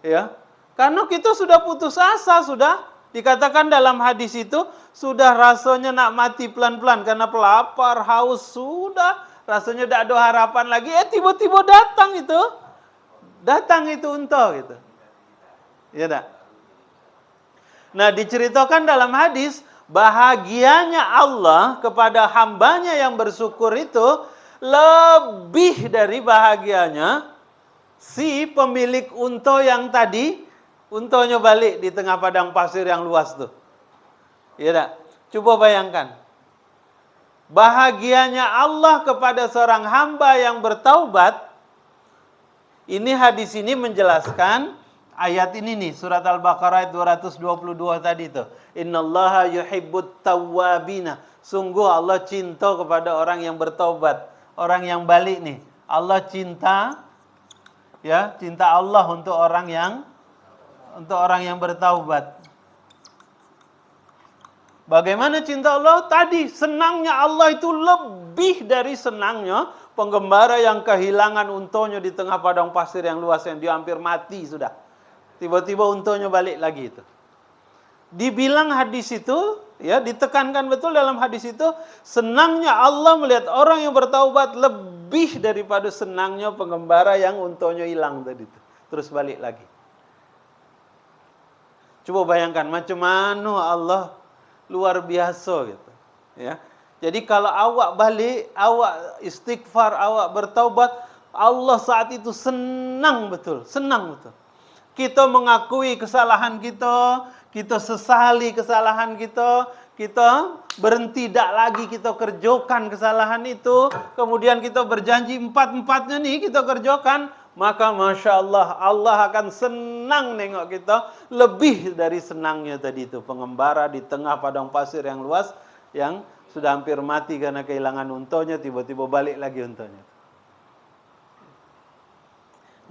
Ya. Karena kita sudah putus asa, sudah dikatakan dalam hadis itu, sudah rasanya nak mati pelan-pelan karena pelapar, haus, sudah rasanya tidak ada harapan lagi. Tiba-tiba datang itu unta gitu. Iya tak? Nah, diceritakan dalam hadis, bahagianya Allah kepada hambanya yang bersyukur itu lebih dari bahagianya si pemilik unta yang tadi untanya balik di tengah padang pasir yang luas tuh. Iya tak? Coba bayangkan. Bahagianya Allah kepada seorang hamba yang bertaubat. Ini hadis ini menjelaskan ayat ini nih, surat Al-Baqarah ayat 222 tadi tuh. Innallaha yuhibbut tawwabina. Sungguh Allah cinta kepada orang yang bertaubat, orang yang balik nih. Allah cinta, ya, cinta Allah untuk orang yang bertaubat. Bagaimana cinta Allah? Tadi senangnya Allah itu lebih dari senangnya penggembara yang kehilangan untanya di tengah padang pasir yang luas yang dia hampir mati sudah. Tiba-tiba untanya balik lagi itu. Dibilang hadis itu, ya, ditekankan betul dalam hadis itu, senangnya Allah melihat orang yang bertaubat lebih daripada senangnya penggembara yang untanya hilang tadi itu. Terus balik lagi. Coba bayangkan macam mana Allah luar biasa gitu, ya. Jadi kalau awak balik, awak istighfar, awak bertaubat, Allah saat itu senang betul. Kita mengakui kesalahan kita, kita sesali kesalahan kita berhenti tidak lagi kita kerjakan kesalahan itu, kemudian kita berjanji empat-empatnya nih kita kerjakan, maka Masya Allah, Allah akan senang nengok kita lebih dari senangnya tadi itu. Pengembara di tengah padang pasir yang luas, yang sudah hampir mati karena kehilangan untanya, tiba-tiba balik lagi untanya.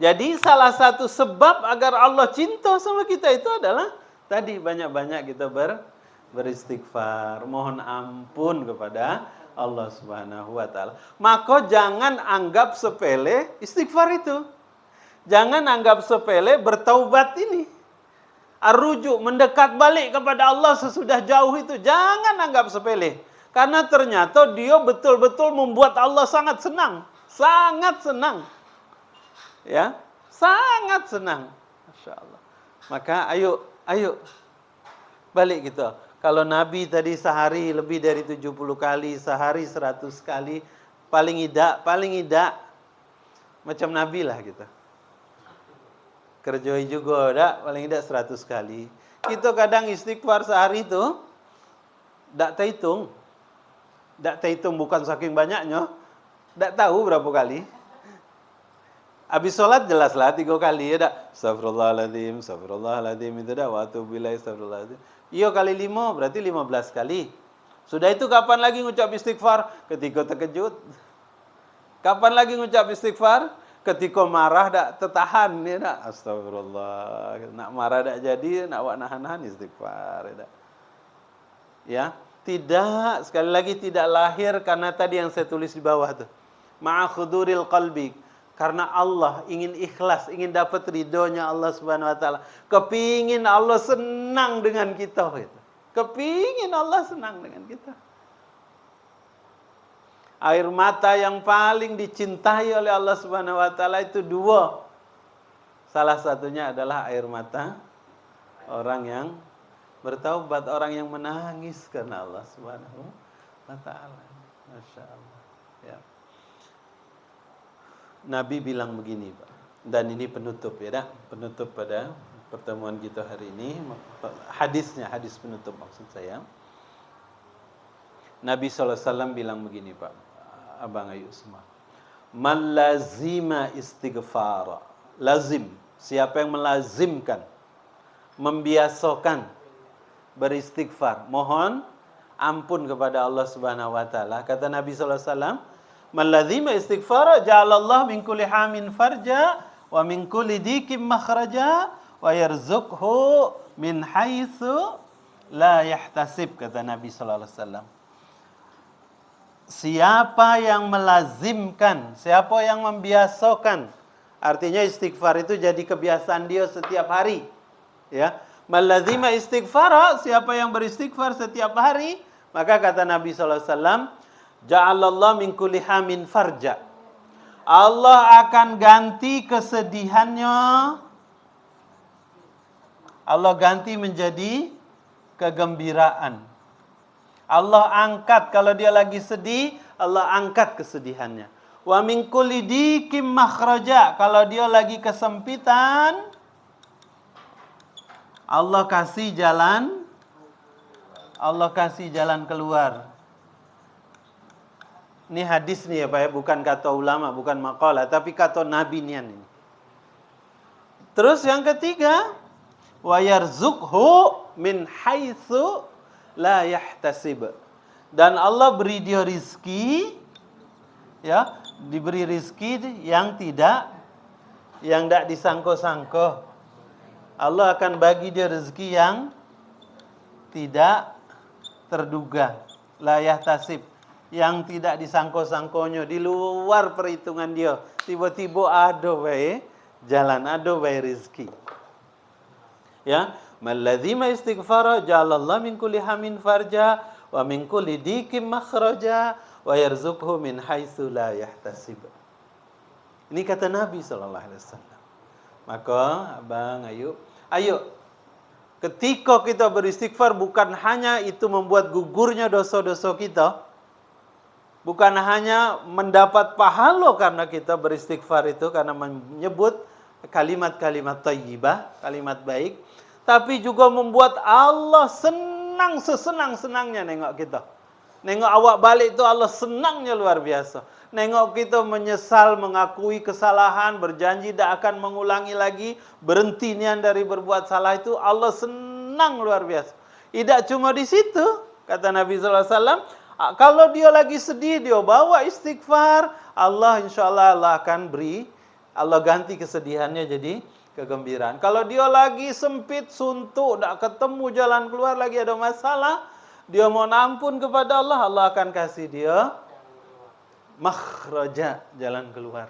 Jadi salah satu sebab agar Allah cinta sama kita itu adalah tadi banyak-banyak kita beristighfar, mohon ampun kepada Allah Subhanahu wa taala. Maka jangan anggap sepele istighfar itu. Jangan anggap sepele bertaubat ini. Ar-rujuk, mendekat balik kepada Allah sesudah jauh itu, jangan anggap sepele. Karena ternyata dia betul-betul membuat Allah sangat senang. Sangat senang. Ya, sangat senang. Masya Allah. Maka ayo balik gitu. Kalau Nabi tadi sehari lebih dari 70 kali, sehari 100 kali, paling tidak macam Nabi lah gitu. Kerjoi juga dak, paling tidak 100 kali. Kita kadang istighfar sehari itu tak terhitung. Tak terhitung bukan saking banyaknya. Tak tahu berapa kali. Habis sholat jelaslah 3 kali ya dak. Astagfirullahaladzim itu dak. Wa atubu ilaih, astagfirullahaladzim. Iya kali 5 berarti 15 kali. Sudah itu kapan lagi ngucap istighfar? Ketika terkejut. Kapan lagi ngucap istighfar? Ketika marah tak tertahan ya dak. Astagfirullah. Nak marah tak jadi, nak awak nahan-nahan istighfar ya dak. Ya, tidak, sekali lagi tidak lahir karena tadi yang saya tulis di bawah tuh. Ma'a khuduril qalbi. Karena Allah ingin ikhlas, ingin dapat ridhonya Allah Subhanahu wa taala. Kepingin Allah senang dengan kita gitu. Kepingin Allah senang dengan kita. Air mata yang paling dicintai oleh Allah Subhanahu wa taala itu 2. Salah satunya adalah air mata orang yang bertaubat, orang yang menangis karena Allah Subhanahu wa taala. Masya Allah. Ya. Nabi bilang begini, Pak. Dan ini penutup ya, dah. Penutup pada pertemuan kita hari ini. Hadisnya, hadis penutup maksud saya. Nabi SAW bilang begini, Pak. Abang Ayu semua. Man lazima istighfar. Lazim. Siapa yang melazimkan, membiasakan beristighfar, mohon ampun kepada Allah Subhanahu wa taala. Kata Nabi sallallahu alaihi wasallam, "Man lazima istighfara ja'alallahu min kulli hamin farja wa min kulli dikim makhraja wa yarzuqhu min haitsu la yahtasib," kata Nabi sallallahu alaihi wasallam. Siapa yang melazimkan, siapa yang membiasakan, artinya istighfar itu jadi kebiasaan dia setiap hari, ya. Malazima istighfara, siapa yang beristighfar setiap hari, maka kata Nabi sallallahu alaihi wasallam, ja'alallahu min kulli hamin farja. Allah akan ganti kesedihannya, Allah ganti menjadi kegembiraan. Allah angkat, kalau dia lagi sedih, Allah angkat kesedihannya. Wa min kulli dikim makhraja, kalau dia lagi kesempitan, Allah kasih jalan, Allah kasih jalan keluar. Ini hadis nih ya Pak ya, bukan kata ulama, bukan maqalah, tapi kata Nabi nian ini. Terus yang ketiga, wa yarzuqhu min haitsu la yahtasib. Dan Allah beri dia rizki, ya, diberi rizki yang tidak disangka-sangka. Allah akan bagi dia rezeki yang tidak terduga, la yahtasib, yang tidak disangka-sangkonya, di luar perhitungan dia. Tiba-tiba ada wae jalan, ada wae rezeki. Ya, Mallazima istighfara ja'alallahu min kulli hamin farja wa min kulli dikim makhraja wa yarzuqhu min haitsu la yahtasib. Ini kata Nabi sallallahu alaihi wasallam. Maka abang ayo ketika kita beristighfar, bukan hanya itu membuat gugurnya dosa-dosa kita, bukan hanya mendapat pahala karena kita beristighfar itu, karena menyebut kalimat-kalimat thayyibah, kalimat baik, tapi juga membuat Allah senang sesenang-senangnya nengok kita. Nengok awak balik itu Allah senangnya luar biasa. Nengok kita menyesal, mengakui kesalahan, berjanji tidak akan mengulangi lagi, berhenti nian dari berbuat salah, itu Allah senang luar biasa. Tidak cuma di situ, kata Nabi sallallahu alaihi wasallam, kalau dia lagi sedih, dia bawa istighfar, Allah insyaAllah Allah akan beri, Allah ganti kesedihannya jadi kegembiraan. Kalau dia lagi sempit, suntuk, tak ketemu jalan keluar, lagi ada masalah, dia mohon ampun kepada Allah, Allah akan kasih dia makhraja, jalan keluar.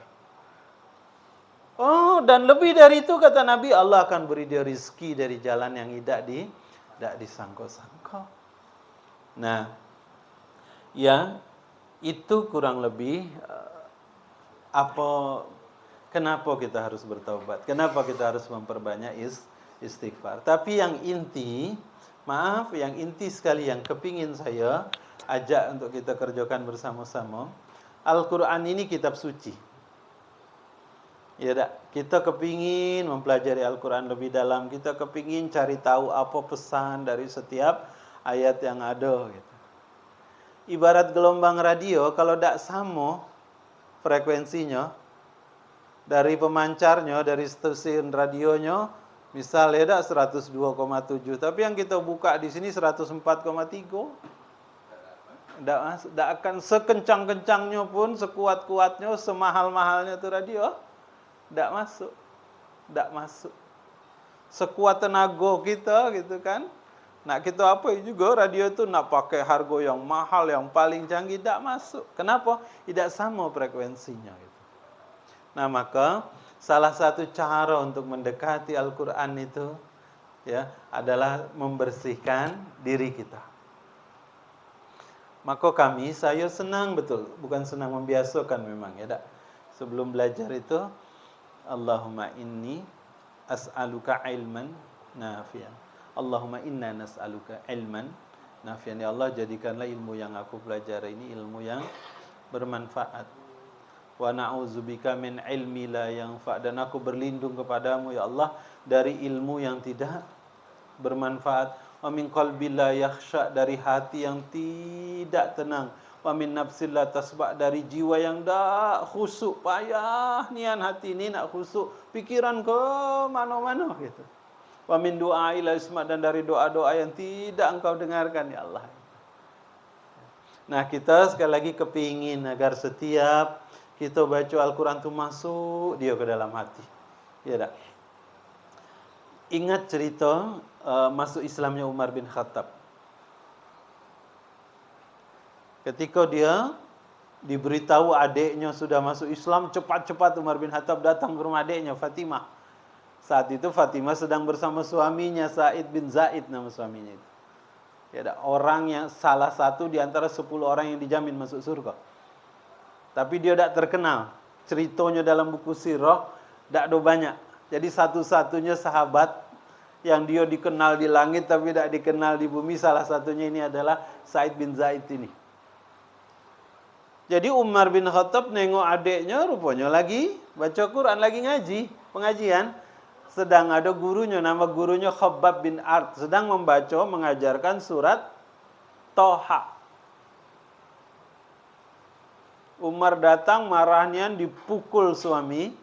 Oh, dan lebih dari itu kata Nabi, Allah akan beri dia rizki dari jalan yang tidak disangka-sangka. Nah, ya, itu kurang lebih kenapa kita harus bertaubat, kenapa kita harus memperbanyak istighfar. Tapi yang inti, yang inti sekali yang kepingin saya ajak untuk kita kerjakan bersama-sama, Al-Quran ini kitab suci. Ya tak? Kita kepingin mempelajari Al-Quran lebih dalam, kita kepingin cari tahu apa pesan dari setiap ayat yang ada. Gitu. Ibarat gelombang radio, kalau tak sama frekuensinya, dari pemancarnya, dari stasiun radionya, misalnya tak 102,7, tapi yang kita buka di sini 104,3, tak akan sekencang-kencangnya pun, sekuat-kuatnya, semahal-mahalnya itu radio, tak masuk. Sekuat tenaga kita, gitu kan? Nak kita apa juga radio itu nak pakai harga yang mahal, yang paling canggih, tak masuk. Kenapa? Tidak sama frekuensinya. Gitu. Nah, maka salah satu cara untuk mendekati Al-Quran itu, ya, adalah membersihkan diri kita. Maka saya senang betul, bukan senang, membiasakan memang, ya tak? Sebelum belajar itu, Allahumma inni as'aluka ilman nafi'an. Allahumma inna nas'aluka ilman nafi'an. Ya Allah, jadikanlah ilmu yang aku pelajari ini ilmu yang bermanfaat. Wa na'udzubika min ilmi la yanfa'. Dan aku berlindung kepadamu ya Allah dari ilmu yang tidak bermanfaat. Wa min qalbi la yakhsha', dari hati yang tidak tenang. wa min nafsil la tasba, dari jiwa yang dak khusuk, payah nian hati ini nak khusuk, pikiran ke mana-mana gitu. Wa min du'a ila isma, dan dari doa-doa yang tidak engkau dengarkan ya Allah. Nah, kita sekali lagi kepingin agar setiap kita baca Al-Quran itu masuk dia ke dalam hati. Ya tak? Ingat cerita masuk Islamnya Umar bin Khattab. Ketika dia diberitahu adiknya sudah masuk Islam, cepat-cepat Umar bin Khattab datang ke rumah adiknya Fatimah. Saat itu Fatimah sedang bersama suaminya Sa'id bin Zaid, nama suaminya itu. Ya, ada orang yang salah satu di antara 10 orang yang dijamin masuk surga. Tapi dia tidak terkenal. Ceritanya dalam buku sirah tidak ada banyak. Jadi satu-satunya sahabat yang dia dikenal di langit tapi tidak dikenal di bumi, salah satunya ini adalah Sa'id bin Zaid ini. Jadi Umar bin Khattab nengok adiknya, rupanya lagi baca Quran, lagi ngaji, pengajian. Sedang ada gurunya, nama gurunya Khabbab bin Ard, sedang membaca, mengajarkan surat Toha. Umar datang, marahnya dipukul suami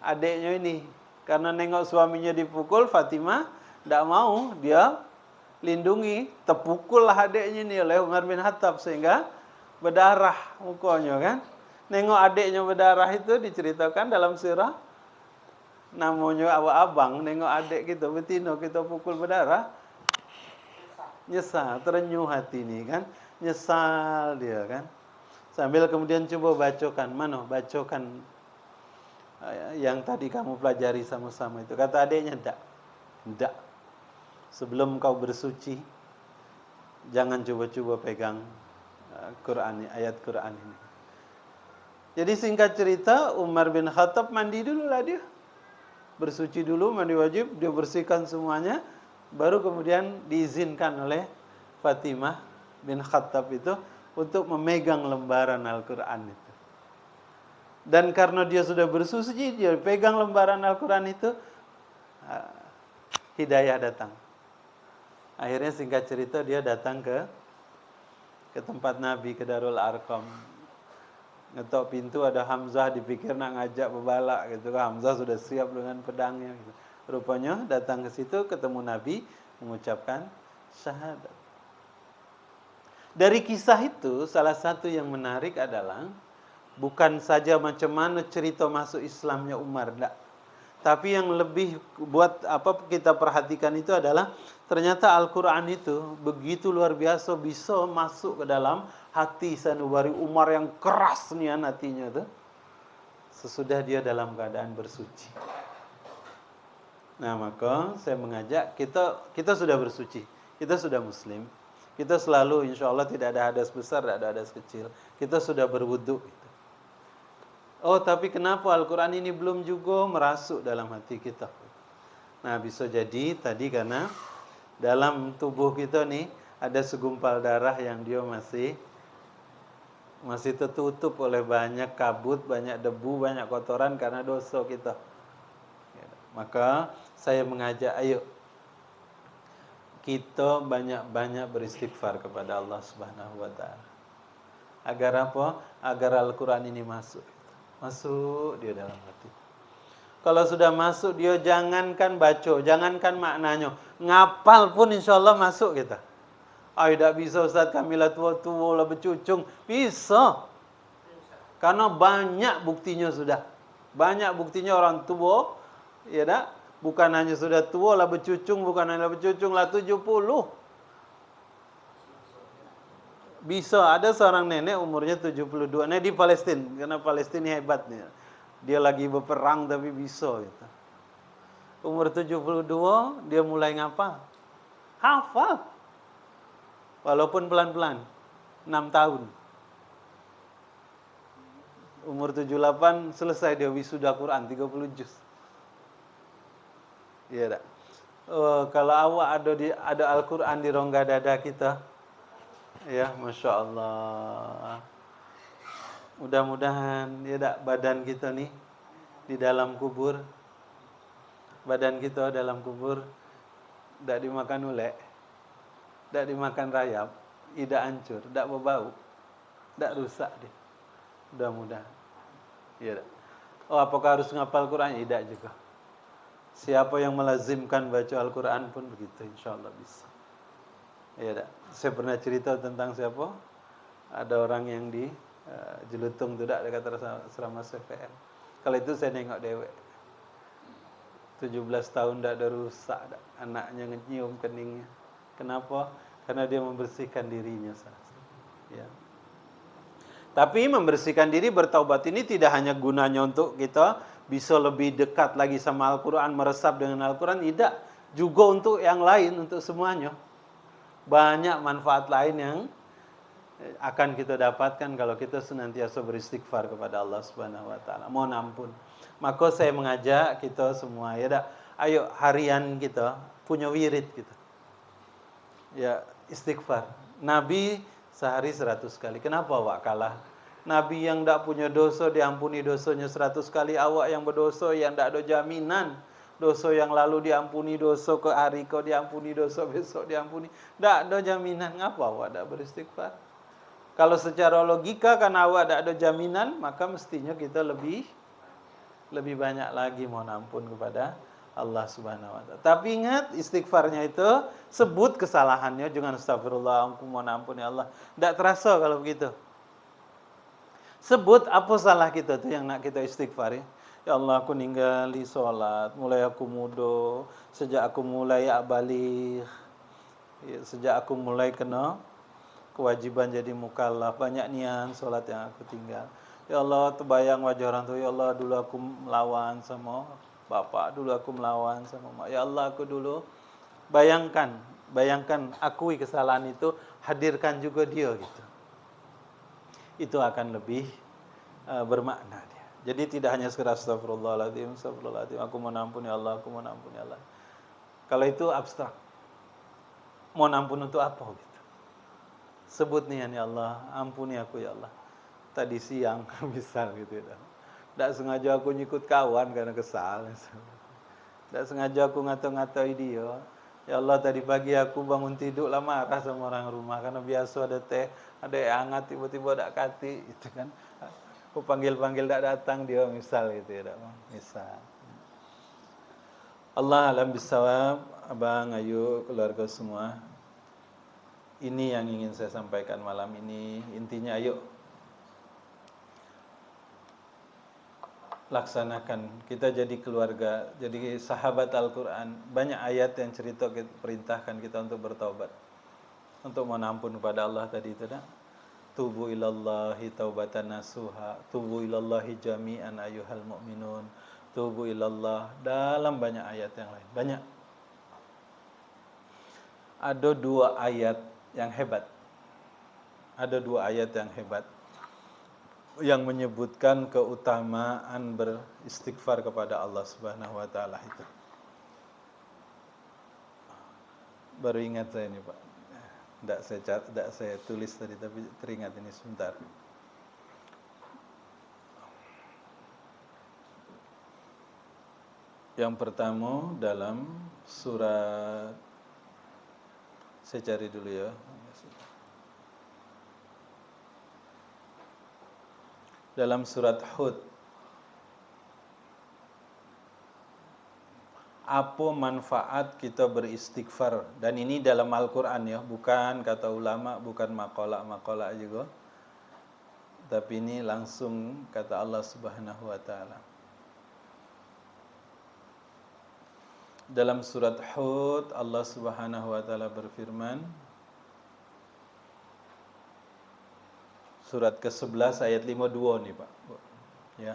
adiknya ini. Karena nengok suaminya dipukul, Fatimah tidak mau, dia lindungi. Terpukullah adiknya ini oleh Umar bin Khattab sehingga berdarah mukanya kan. Nengok adiknya berdarah itu diceritakan dalam sirah. Namanya abang, nengok adik kita betina kita pukul berdarah, nyesal, terenyuh hati ini kan, nyesal dia kan. Sambil kemudian coba bacakan, bacakan yang tadi kamu pelajari sama-sama itu. Kata adiknya, enggak. Sebelum kau bersuci, jangan coba-coba pegang Quran, ayat Quran ini. Jadi singkat cerita, Umar bin Khattab mandi dulu lah dia. Bersuci dulu, mandi wajib, dia bersihkan semuanya, baru kemudian diizinkan oleh Fatimah bin Khattab itu untuk memegang lembaran Al-Quran itu. Dan karena dia sudah bersuci, dia pegang lembaran Al-Quran itu, hidayah datang. Akhirnya singkat cerita dia datang ke tempat Nabi, ke Darul Arqam. Ngetok pintu, ada Hamzah, dipikir nak ngajak bebalak gitu kan. Hamzah sudah siap dengan pedangnya gitu. Rupanya datang ke situ, ketemu Nabi, mengucapkan syahadat. Dari kisah itu, salah satu yang menarik adalah bukan saja macam mana cerita masuk Islamnya Umar, enggak. Tapi yang lebih buat kita perhatikan itu adalah ternyata Al-Quran itu begitu luar biasa bisa masuk ke dalam hati sanubari Umar yang keras nian hatinya itu sesudah dia dalam keadaan bersuci. Nah, maka saya mengajak kita sudah bersuci, kita sudah muslim, kita selalu insya Allah tidak ada hadas besar, tidak ada hadas kecil, kita sudah berwudu. Oh, tapi kenapa Al-Quran ini belum juga merasuk dalam hati kita? Nah, bisa jadi tadi karena dalam tubuh kita nih ada segumpal darah yang dia masih tertutup oleh banyak kabut, banyak debu, banyak kotoran karena dosa kita. Maka saya mengajak, ayo kita banyak-banyak beristighfar kepada Allah Subhanahu wa taala. Agar apa? Agar Al-Quran ini masuk dia dalam hati. Kalau sudah masuk, dia jangankan baca, jangankan maknanya, ngapal pun insya Allah masuk kita. Tidak bisa Ustaz, kami lah tua-tua lah bercucung. Bisa. Karena banyak buktinya sudah. Banyak buktinya orang tua, ya tak? Bukan hanya sudah tua lah bercucung, bukan hanya bercucung lah 70. Bisa, ada seorang nenek umurnya 72, nenek di Palestina, karena Palestina hebat nih. Dia lagi berperang tapi bisa gitu. Umur 72 dia mulai ngapal. Hafal. Walaupun pelan-pelan. 6 tahun. Umur 78 selesai dia wisuda Quran 30 juz. Iya tak? Kalau awak ada Al-Quran di rongga dada kita, ya, Masya Allah. Mudah-mudahan ya tak, badan kita nih di dalam kubur, badan kita dalam kubur tidak dimakan ulek, tidak dimakan rayap, tidak hancur, tidak berbau. tidak rusak dia. Mudah-mudahan. Ya. Oh, apakah harus ngapal Quran? Tidak juga. Siapa yang melazimkan baca Al-Quran pun begitu, insya Allah bisa. Ya, saya pernah cerita tentang siapa? Ada orang yang di Jelutung tidak dekat asrama CPN. Kalau itu saya nengok dewek. 17 tahun tidak ada rusak, anaknya nyium keningnya. Kenapa? Karena dia membersihkan dirinya. Ya. Tapi membersihkan diri, bertaubat ini tidak hanya gunanya untuk kita bisa lebih dekat lagi sama Al-Quran, meresap dengan Al-Quran, tidak. Juga untuk yang lain, untuk semuanya. Banyak manfaat lain yang akan kita dapatkan kalau kita senantiasa beristighfar kepada Allah Subhanahu wa taala. Mohon ampun. Maka saya mengajak kita semua, ya dah, ayo harian kita punya wirid kita. Ya, istighfar. Nabi sehari 100 kali. Kenapa awak kalah? Nabi yang tak punya dosa diampuni dosanya 100 kali. Awak yang berdosa yang tak ada jaminan. Dosa yang lalu diampuni, dosa ke hari kau diampuni, dosa besok diampuni. Tak ada jaminan. Ngapa awak tak beristighfar? Kalau secara logika kan awak tak ada jaminan, maka mestinya kita lebih banyak lagi mohon ampun kepada Allah Subhanahu wa taala. Tapi ingat, istighfarnya itu sebut kesalahannya, jangan astagfirullah, mohon ampun ya Allah. Tidak terasa kalau begitu. Sebut apa salah kita tuh yang nak kita istighfari. Ya Allah, aku ninggali sholat, mulai aku muda, sejak aku mulai balik, sejak aku mulai kena kewajiban jadi mukallaf, banyak nian sholat yang aku tinggal. Ya Allah, terbayang wajah orang tua. Ya Allah, dulu aku melawan sama bapak, dulu aku melawan sama mak. Ya Allah, aku dulu bayangkan, akui kesalahan itu, hadirkan juga dia gitu. Itu akan lebih bermakna dia. Jadi tidak hanya sekedar astagfirullahaladzim, aku mohon ampun ya Allah, aku mohon ampun ya Allah. Kalau itu abstrak. Mohon ampun untuk apa gitu? Sebut nih ya Allah, ampuni aku ya Allah. Tadi siang misal gitu ya. Tak sengaja aku nyikut kawan karena kesal. Tak sengaja aku ngata-ngatai dia. Ya Allah, tadi pagi aku bangun tidur lah marah sama orang rumah karena biasa ada teh, ada yang hangat tiba-tiba tak kati itu kan. Aku panggil-panggil tak datang dia misal gitu ya, misal. Allah alam bisawab, abang, ayu, keluarga semua. Ini yang ingin saya sampaikan malam ini. Intinya ayo laksanakan, kita jadi keluarga, jadi sahabat Al-Quran. Banyak ayat yang cerita perintahkan kita untuk bertaubat, untuk mohon ampun kepada Allah tadi itu dah. Tubu ilallahi taubatan nasuha, tubu ilallahi jami'an ayyuhal mu'minun, tubu ilallah, dalam banyak ayat yang lain. Banyak. Ada dua ayat yang hebat. Ada dua ayat yang hebat yang menyebutkan keutamaan beristighfar kepada Allah Subhanahu wa taala itu. Baru ingat saya ini, Pak. Tidak saya tulis tadi, tapi teringat ini sebentar. Yang pertama dalam surat, saya cari dulu ya. Dalam surat Hud. Apa manfaat kita beristighfar? Dan ini dalam Al-Quran ya, bukan kata ulama, bukan maqalah juga. Tapi ini langsung kata Allah Subhanahu wa taala. Dalam surat Hud, Allah Subhanahu wa taala berfirman, surat ke-11 ayat 52 nih, Pak. Ya.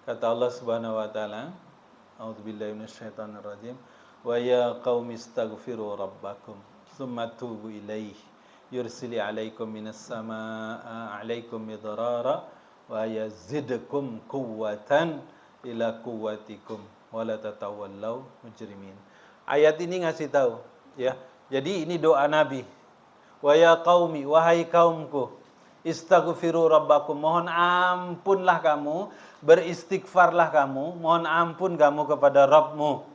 Kata Allah Subhanahu wa taala, a'udzubillahi minasyaitonirrajim, wa ya qaumi istaghfiru rabbakum tsumma tubu ilaihi yursili 'alaikum minas samaa'i 'alaikum midrara wa yazidkum quwwatan ila quwwatikum wa la tatawallau mujrimin. Ayat ini ngasih tahu ya. Jadi ini doa Nabi. Wa ya qaumi, wahai kaumku, istaghfiru rabbakum, mohon ampunlah kamu, beristighfarlah kamu, mohon ampun kamu kepada Rabbmu.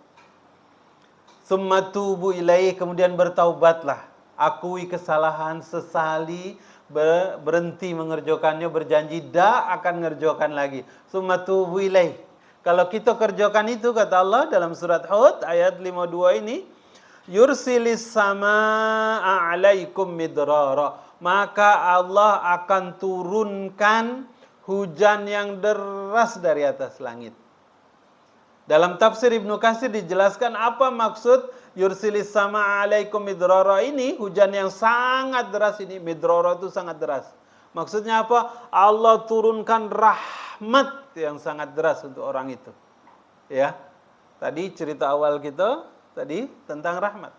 Tsumma tubu ilaih, kemudian bertaubatlah, akui kesalahan, sesali, berhenti mengerjakannya, berjanji tidak akan ngerjakan lagi. Summa tubu ilaih. Kalau kita kerjakan itu, kata Allah dalam surat Hud ayat 52 ini, yursilis samaa 'alaikum midrara. Maka Allah akan turunkan hujan yang deras dari atas langit. Dalam tafsir Ibnu Katsir dijelaskan apa maksud yursilis sama alaikum midrara ini, hujan yang sangat deras ini. Midrara itu sangat deras. Maksudnya apa? Allah turunkan rahmat yang sangat deras untuk orang itu. Ya. Tadi cerita awal kita tadi tentang rahmat.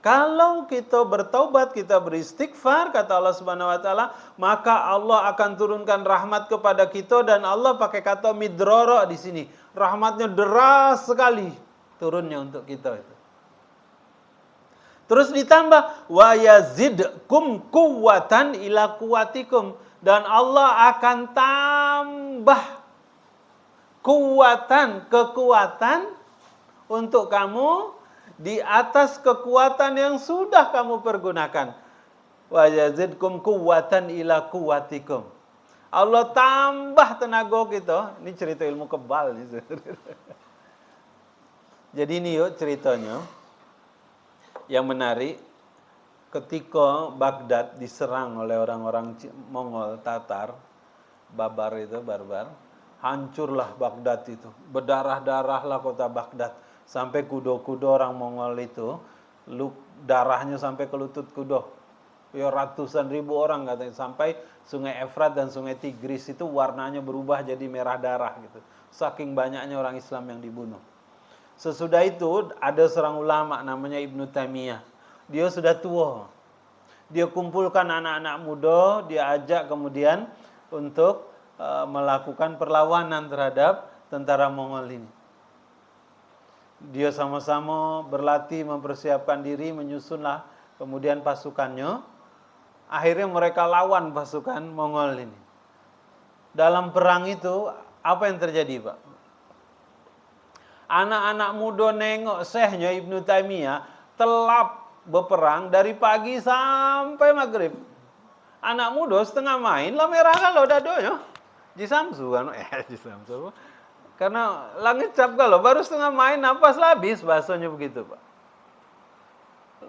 Kalau kita bertaubat, kita beristighfar, kata Allah Subhanahu wa taala, maka Allah akan turunkan rahmat kepada kita, dan Allah pakai kata midrara di sini. Rahmatnya deras sekali turunnya untuk kita itu. Terus ditambah wa yazidkum quwwatan ila quwwatikum, dan Allah akan tambah kekuatan untuk kamu di atas kekuatan yang sudah kamu pergunakan. Wa yazidkum quwwatan ila quwwatikum. Allah tambah tenaga kita. Ini cerita ilmu kebal nih. Jadi ini yuk ceritanya yang menarik, ketika Baghdad diserang oleh orang-orang Mongol Tatar, barbar, hancurlah Baghdad itu. Berdarah-darahlah kota Baghdad. Sampai kuda-kuda orang Mongol itu, darahnya sampai ke lutut kuda. Ya ratusan ribu orang katanya. Sampai sungai Efrat dan sungai Tigris itu warnanya berubah jadi merah darah gitu. Saking banyaknya orang Islam yang dibunuh. Sesudah itu ada seorang ulama namanya Ibnu Taimiyah. Dia sudah tua. Dia kumpulkan anak-anak muda, dia ajak kemudian untuk melakukan perlawanan terhadap tentara Mongol ini. Dia sama-sama berlatih, mempersiapkan diri, menyusunlah kemudian pasukannya. Akhirnya mereka lawan pasukan Mongol ini. Dalam perang itu, apa yang terjadi, Pak? Anak-anak muda nengok syekhnya Ibnu Taimiyah telap berperang dari pagi sampai maghrib. Anak muda setengah main, lah merah kalau dadonya. Jisamsu kan, jisamsu. Karena langit cap kalau baru setengah main, napas lah habis, bahasanya begitu, Pak.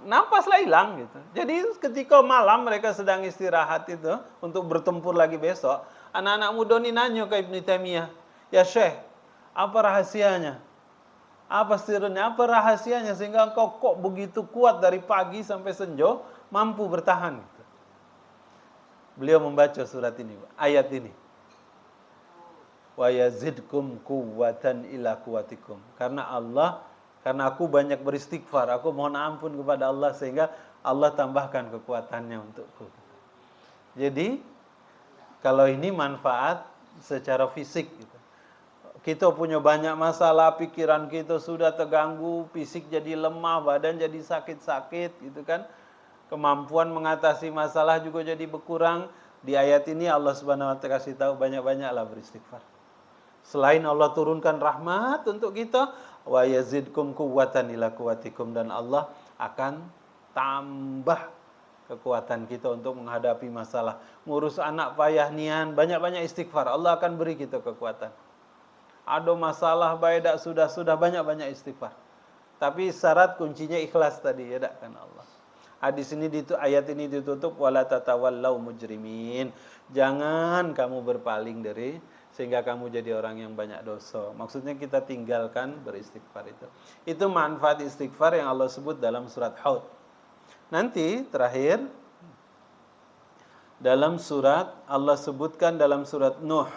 Napas lah hilang gitu. Jadi ketika malam mereka sedang istirahat itu untuk bertempur lagi besok, anak-anak muda ini nanya ke Ibnu Taimiyah, "Ya Syekh, apa rahasianya? Apa sirnya? Apa rahasianya sehingga engkau kok begitu kuat dari pagi sampai senja mampu bertahan?" Gitu. Beliau membaca surat ini, Pak, ayat ini. Wa yazidkum quwwatan ila quwwatikum. Karena aku banyak beristighfar, aku mohon ampun kepada Allah sehingga Allah tambahkan kekuatannya untukku. Jadi kalau ini manfaat secara fisik gitu. Kita punya banyak masalah, pikiran kita sudah terganggu, fisik jadi lemah, badan jadi sakit-sakit gitu kan. Kemampuan mengatasi masalah juga jadi berkurang. Di ayat ini Allah Subhanahu wa taala kasih tahu banyak-banyaklah beristighfar. Selain Allah turunkan rahmat untuk kita, wa yazidkum quwwatan ila quwwatikum, dan Allah akan tambah kekuatan kita untuk menghadapi masalah. Ngurus anak payah nian, banyak-banyak istighfar, Allah akan beri kita kekuatan. Ada masalah baik dak sudah banyak-banyak istighfar. Tapi syarat kuncinya ikhlas tadi, ya dak kan Allah. Hadis ini ayat ini ditutup wala tatawallau mujrimin. Jangan kamu berpaling dari sehingga kamu jadi orang yang banyak dosa. Maksudnya kita tinggalkan beristighfar itu. Itu manfaat istighfar yang Allah sebut dalam surat Hud. Nanti terakhir dalam surat Allah sebutkan dalam surat Nuh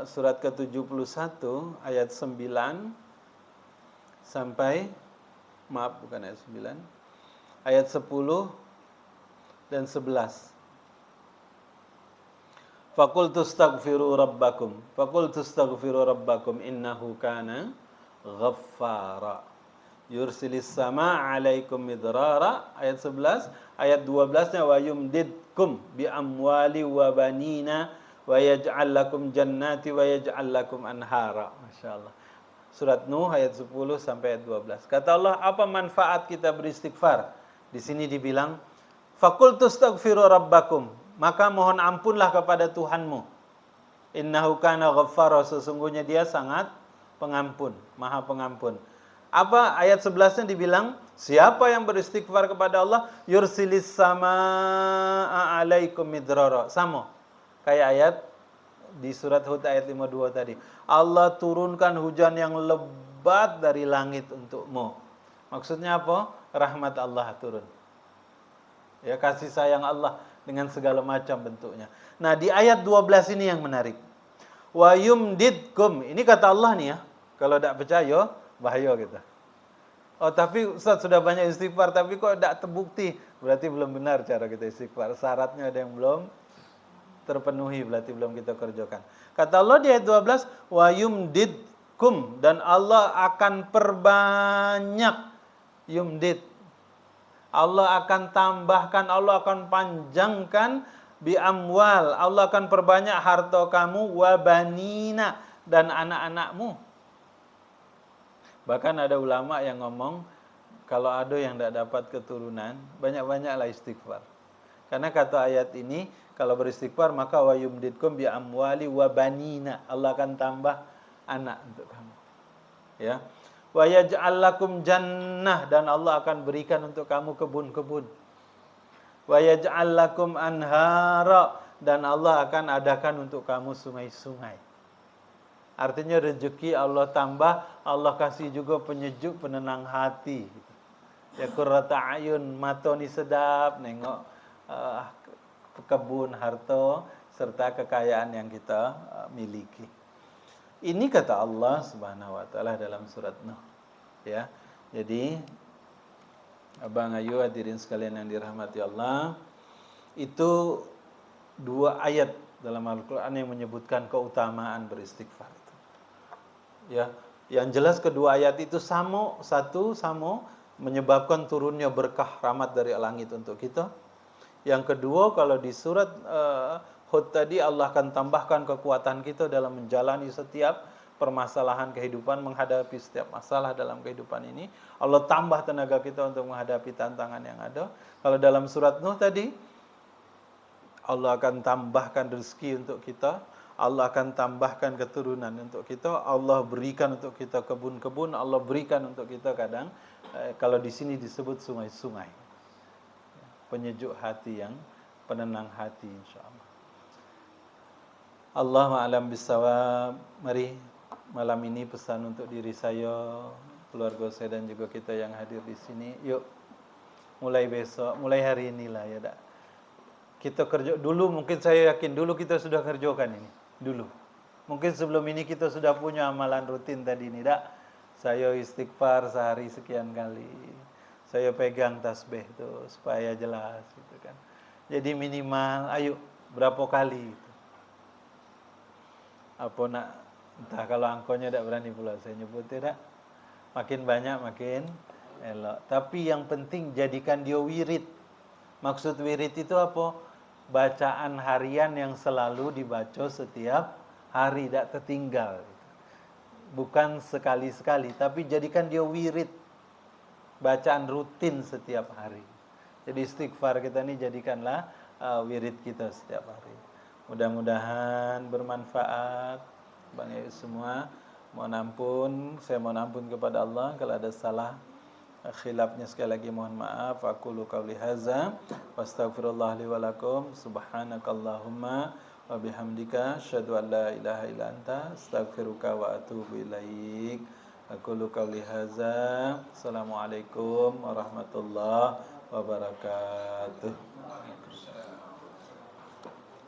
surat ke-71 ayat 9 sampai ayat 9, ayat 10 dan 11. Faqultu astaghfiru rabbakum innahu kana ghaffara yursilis samaa 'alaikum midrara, ayat 11. Ayat 12-nya wa yumdidkum bi amwali wa banina wa yaj'al lakum jannati wa yaj'al lakum anhara. Masyaallah. Surat Nuh ayat 10 sampai ayat 12. Kata Allah, apa manfaat kita beristighfar? Di sini dibilang Faqultu astaghfiru rabbakum, maka mohon ampunlah kepada Tuhanmu. Innahu kana ghaffara, sesungguhnya dia sangat pengampun, maha pengampun. Apa ayat 11-nya dibilang, siapa yang beristighfar kepada Allah, yursilis samaa alaikum midrara. Sama kayak ayat di surat Hud ayat 52 tadi. Allah turunkan hujan yang lebat dari langit untukmu. Maksudnya apa? Rahmat Allah turun. Ya, kasih sayang Allah dengan segala macam bentuknya. Nah, di ayat 12 ini yang menarik. Wa yumdidkum. Ini kata Allah nih ya. Kalau tidak percaya, bahaya kita. Oh, tapi Ustaz sudah banyak istighfar, tapi kok tidak terbukti. Berarti belum benar cara kita istighfar. Syaratnya ada yang belum terpenuhi, berarti belum kita kerjakan. Kata Allah di ayat 12, wa yumdidkum, dan Allah akan perbanyak. Yumdid, Allah akan tambahkan, Allah akan panjangkan, bi amwal, Allah akan perbanyak harta kamu, wa banina, dan anak-anakmu. Bahkan ada ulama yang ngomong, kalau ada yang tidak dapat keturunan, banyak-banyaklah istighfar. Karena kata ayat ini, kalau beristighfar maka wa yumdidkum bi amwali wa banina, Allah akan tambah anak untuk kamu. Ya. Wa yaj'al lakum jannah, dan Allah akan berikan untuk kamu kebun-kebun. Wa yaj'al lakum anhara, dan Allah akan adakan untuk kamu sungai-sungai. Artinya rezeki Allah tambah, Allah kasih juga penyejuk, penenang hati. Ya, qurrata ayun, mata ni sedap nengok kebun, harta serta kekayaan yang kita miliki. Ini kata Allah Subhanahu wa taala dalam surat Nuh. Ya. Jadi Abang Ayu, hadirin sekalian yang dirahmati Allah, itu 2 ayat dalam Al-Qur'an yang menyebutkan keutamaan beristighfar. Ya, yang jelas kedua ayat itu sama menyebabkan turunnya berkah rahmat dari langit untuk kita. Yang kedua, kalau di surat Hud tadi, Allah akan tambahkan kekuatan kita dalam menjalani setiap permasalahan kehidupan, menghadapi setiap masalah dalam kehidupan ini. Allah tambah tenaga kita untuk menghadapi tantangan yang ada. Kalau dalam surat Nuh tadi, Allah akan tambahkan rezeki untuk kita, Allah akan tambahkan keturunan untuk kita, Allah berikan untuk kita kebun-kebun, Allah berikan untuk kita kadang, kalau di sini disebut sungai-sungai. Penyejuk hati, yang penenang hati, insyaallah. Allahu a'lam bissawab. Mari malam ini pesan untuk diri saya, keluarga saya dan juga kita yang hadir di sini. Yuk, mulai besok, mulai hari inilah ya dak. Kita kerja dulu, mungkin saya yakin dulu kita sudah kerjakan ini. Dulu. Mungkin sebelum ini kita sudah punya amalan rutin tadi ini, dak. Saya istighfar sehari sekian kali. Saya pegang tasbih itu supaya jelas gitu kan. Jadi minimal ayo berapa kali itu. Apa nak, entah kalau angkonya tidak berani pula saya nyebut tidak. Makin banyak makin elok. Tapi yang penting jadikan dia wirid. Maksud wirid itu apa? Bacaan harian yang selalu dibaca setiap hari, tidak tertinggal. Bukan sekali-sekali, tapi jadikan dia wirid, bacaan rutin setiap hari. Jadi istighfar kita ini jadikanlah wirid kita setiap hari. Mudah-mudahan bermanfaat. Bang Ayu semua, mohon ampun, saya mohon ampun kepada Allah kalau ada salah, khilafnya sekali lagi mohon maaf. Aqulu qouli hadza wa astaghfirullah li wa lakum. Subhanakallahumma wa bihamdika asyhadu an la ilaha illa anta astaghfiruka wa atubu ilaik. Aqulu qouli hadza. Assalamualaikum warahmatullahi wabarakatuh.